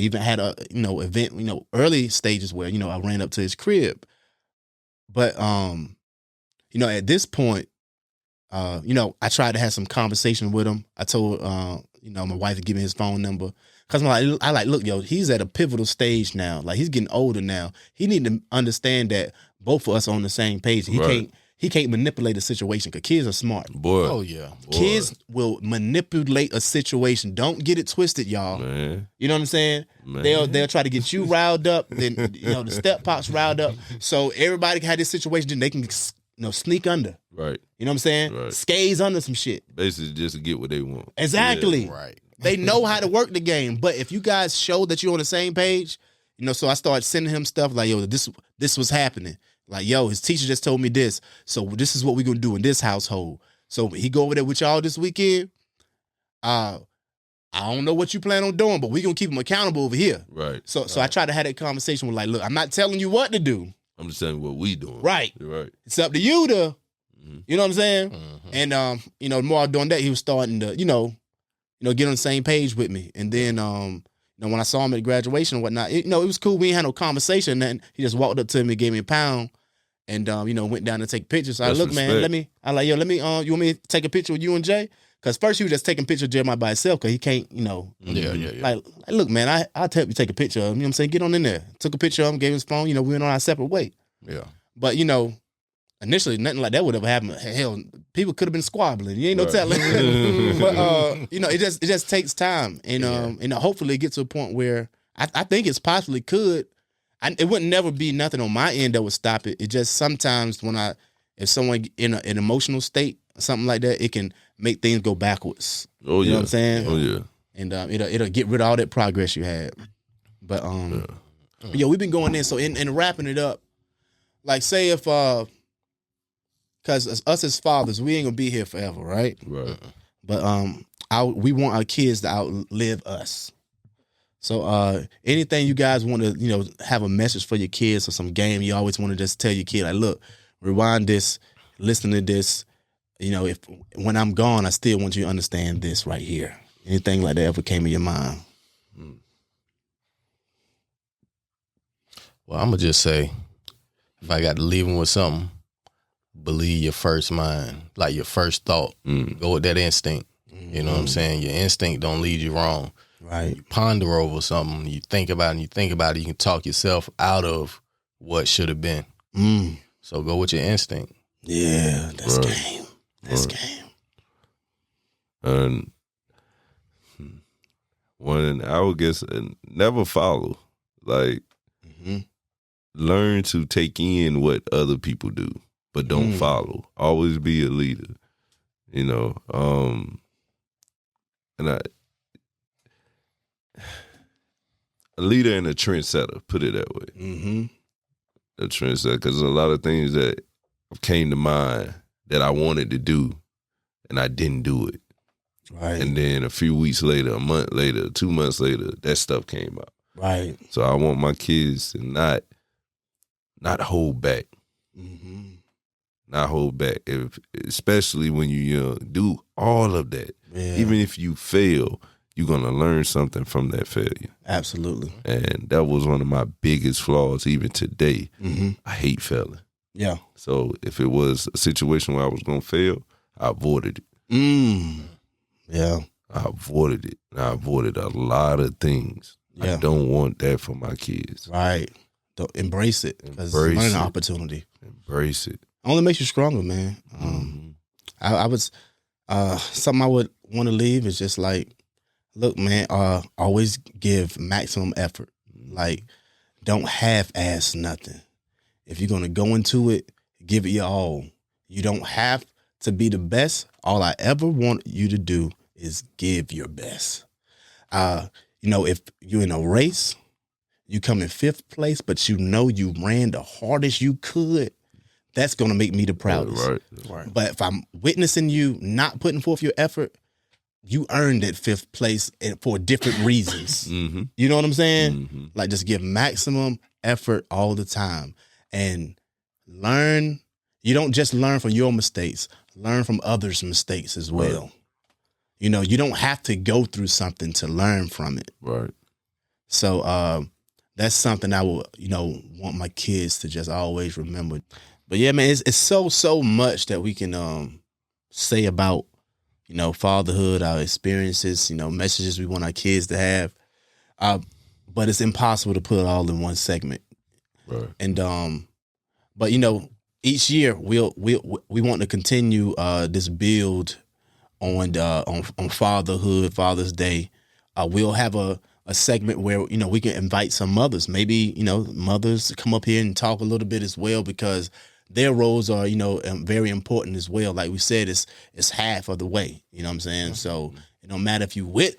A: even had a event, early stages where I ran up to his crib. But at this point, I tried to have some conversation with him. I told my wife to give me his phone number. Cause I look, he's at a pivotal stage now. Like he's getting older now. He need to understand that both of us are on the same page. He can't manipulate a situation because kids are smart.
B: Boy.
D: Oh yeah. Boy.
A: Kids will manipulate a situation. Don't get it twisted, y'all.
B: Man.
A: You know what I'm saying?
B: Man.
A: They'll try to get you riled up. Then the step pops riled up. So everybody had this situation. Then they can sneak under.
B: Right.
A: You know what I'm saying?
B: Right.
A: Skaze under some shit.
B: Basically just to get what they want.
A: Exactly.
B: Yeah.
D: Right.
A: They know how to work the game. But if you guys show that you're on the same page, so I started sending him stuff like, this was happening. Like, his teacher just told me this. So this is what we're going to do in this household. So he go over there with y'all this weekend. I don't know what you plan on doing, but we're going to keep him accountable over here.
B: Right.
A: So I tried to have that conversation with look, I'm not telling you what to do.
B: I'm just telling you what we doing.
A: Right.
B: Right.
A: It's up to you to, you know what I'm saying? Mm-hmm. And, the more I was doing that, he was starting to, get on the same page with me. And then, when I saw him at graduation and whatnot, it was cool. We ain't had no conversation. And then he just walked up to me, gave me a pound, and went down to take pictures. So I look, man, let me. You want me to take a picture with you and Jay? Because first he was just taking pictures of Jeremiah by himself because he can't,
D: Yeah.
A: Like, look, man, I'll help you take a picture of him. You know what I'm saying? Get on in there. Took a picture of him, gave him his phone. We went on our separate way.
D: Yeah.
A: But initially nothing like that would have happened. Hell, people could have been squabbling. You ain't no
B: Right.
A: telling. But it just takes time, and hopefully it gets to a point where I think it's possibly could. It wouldn't never be nothing on my end that would stop it. It just sometimes if someone in an emotional state, something like that, it can make things go backwards.
B: Oh,
A: you know what I'm saying?
B: Oh, yeah.
A: And it'll get rid of all that progress you had. But we've been going in. So in wrapping it up, like say if because us as fathers, we ain't gonna be here forever, right?
B: Right.
A: But we want our kids to outlive us. So anything you guys want to, have a message for your kids or some game, you always want to just tell your kid, like, look, rewind this, listen to this. If when I'm gone, I still want you to understand this right here. Anything like that ever came in your mind?
D: Well, I'm gonna just say, if I got to leave them with something, believe your first mind, like your first thought. Go with that instinct. You know what I'm saying? Your instinct don't lead you wrong.
A: Right.
D: You ponder over something, you think about it, you can talk yourself out of what should have been. So go with your instinct.
A: Yeah, that's
B: Right.
A: game. That's game.
B: And when I would guess, never follow. Like, learn to take in what other people do, but don't follow. Always be a leader. And a leader and a trendsetter, put it that way.
A: Mm-hmm.
B: A trendsetter, because there's a lot of things that came to mind that I wanted to do, and I didn't do it.
A: Right.
B: And then a few weeks later, a month later, 2 months later, that stuff came out.
A: Right.
B: So I want my kids to not hold back. Not hold back. Especially when you're young. Do all of that.
A: Yeah.
B: Even if you fail, you're going to learn something from that failure.
A: Absolutely.
B: And that was one of my biggest flaws even today. I hate failing.
A: Yeah.
B: So if it was a situation where I was going to fail, I avoided it.
A: Yeah.
B: I avoided it. I avoided a lot of things.
A: Yeah.
B: I don't want that for my kids.
A: Right. Don't embrace it. Because it's a learning opportunity.
B: Embrace it.
A: Only makes you stronger, man. I was something I would want to leave is just like, look, man, always give maximum effort. Like, don't half-ass nothing. if you're going to go into it, give it your all. You don't have to be the best. All I ever want you to do is give your best. If you're in a race, you come in 5th place, but you know you ran the hardest you could, that's going to make me the proudest.
B: Right.
A: But if I'm witnessing you not putting forth your effort, you earned that 5th place for different reasons.
B: Mm-hmm.
A: You know what I'm saying?
B: Mm-hmm.
A: Like, just give maximum effort all the time and learn. You don't just learn from your mistakes, learn from others' mistakes as well.
B: Right.
A: You don't have to go through something to learn from it.
B: Right.
A: So that's something I will, want my kids to just always remember. But yeah, man, it's so much that we can say about, fatherhood, our experiences, messages we want our kids to have. But it's impossible to put it all in one segment.
B: Right.
A: And but each year we want to continue this build on fatherhood, Father's Day. We'll have a segment where we can invite some mothers, maybe mothers to come up here and talk a little bit as well, because their roles are very important as well. Like we said, it's half of the way. You know what I'm saying? So it don't matter if you with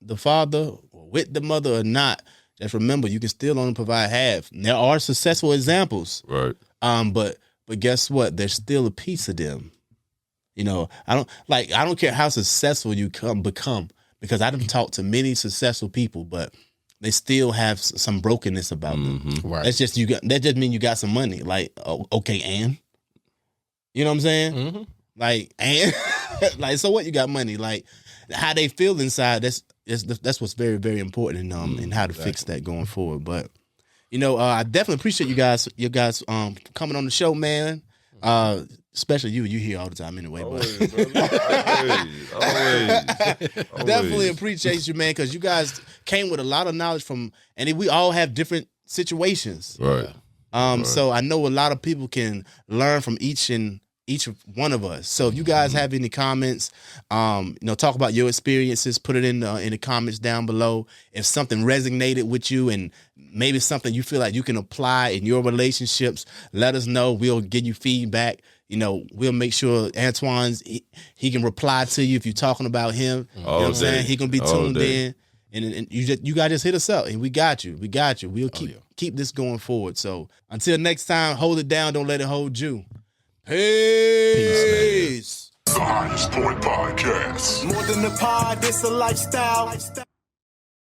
A: the father or with the mother or not. Just remember, you can still only provide half. And there are successful examples,
B: Right.
A: But guess what? There's still a piece of them. I don't care how successful you become, because I done talked to many successful people, but they still have some brokenness about them.
B: Mm-hmm.
D: Right.
A: That just mean you got some money. Like, okay, and you know what I'm saying?
D: Mm-hmm.
A: Like, and like, so what? You got money. Like, how they feel inside. That's what's very, very important, and how to fix that going forward. But I definitely appreciate you guys coming on the show, man. Especially you here all the time anyway.
B: Always,
A: But
B: always.
A: definitely appreciate you, man, because you guys came with a lot of knowledge and we all have different situations.
B: Right.
A: So I know a lot of people can learn from each one of us. So if you guys have any comments, talk about your experiences, put it in the comments down below. If something resonated with you and maybe something you feel like you can apply in your relationships, let us know. We'll give you feedback. We'll make sure Antoine's he can reply to you if you're talking about him. You know what I'm saying? He gonna be tuned in. And you guys just hit us up, and we got you. We'll keep this going forward. So until next time, hold it down. Don't let it hold you. Peace.
C: The Highest Point Podcast.
E: More than a pod, it's a lifestyle.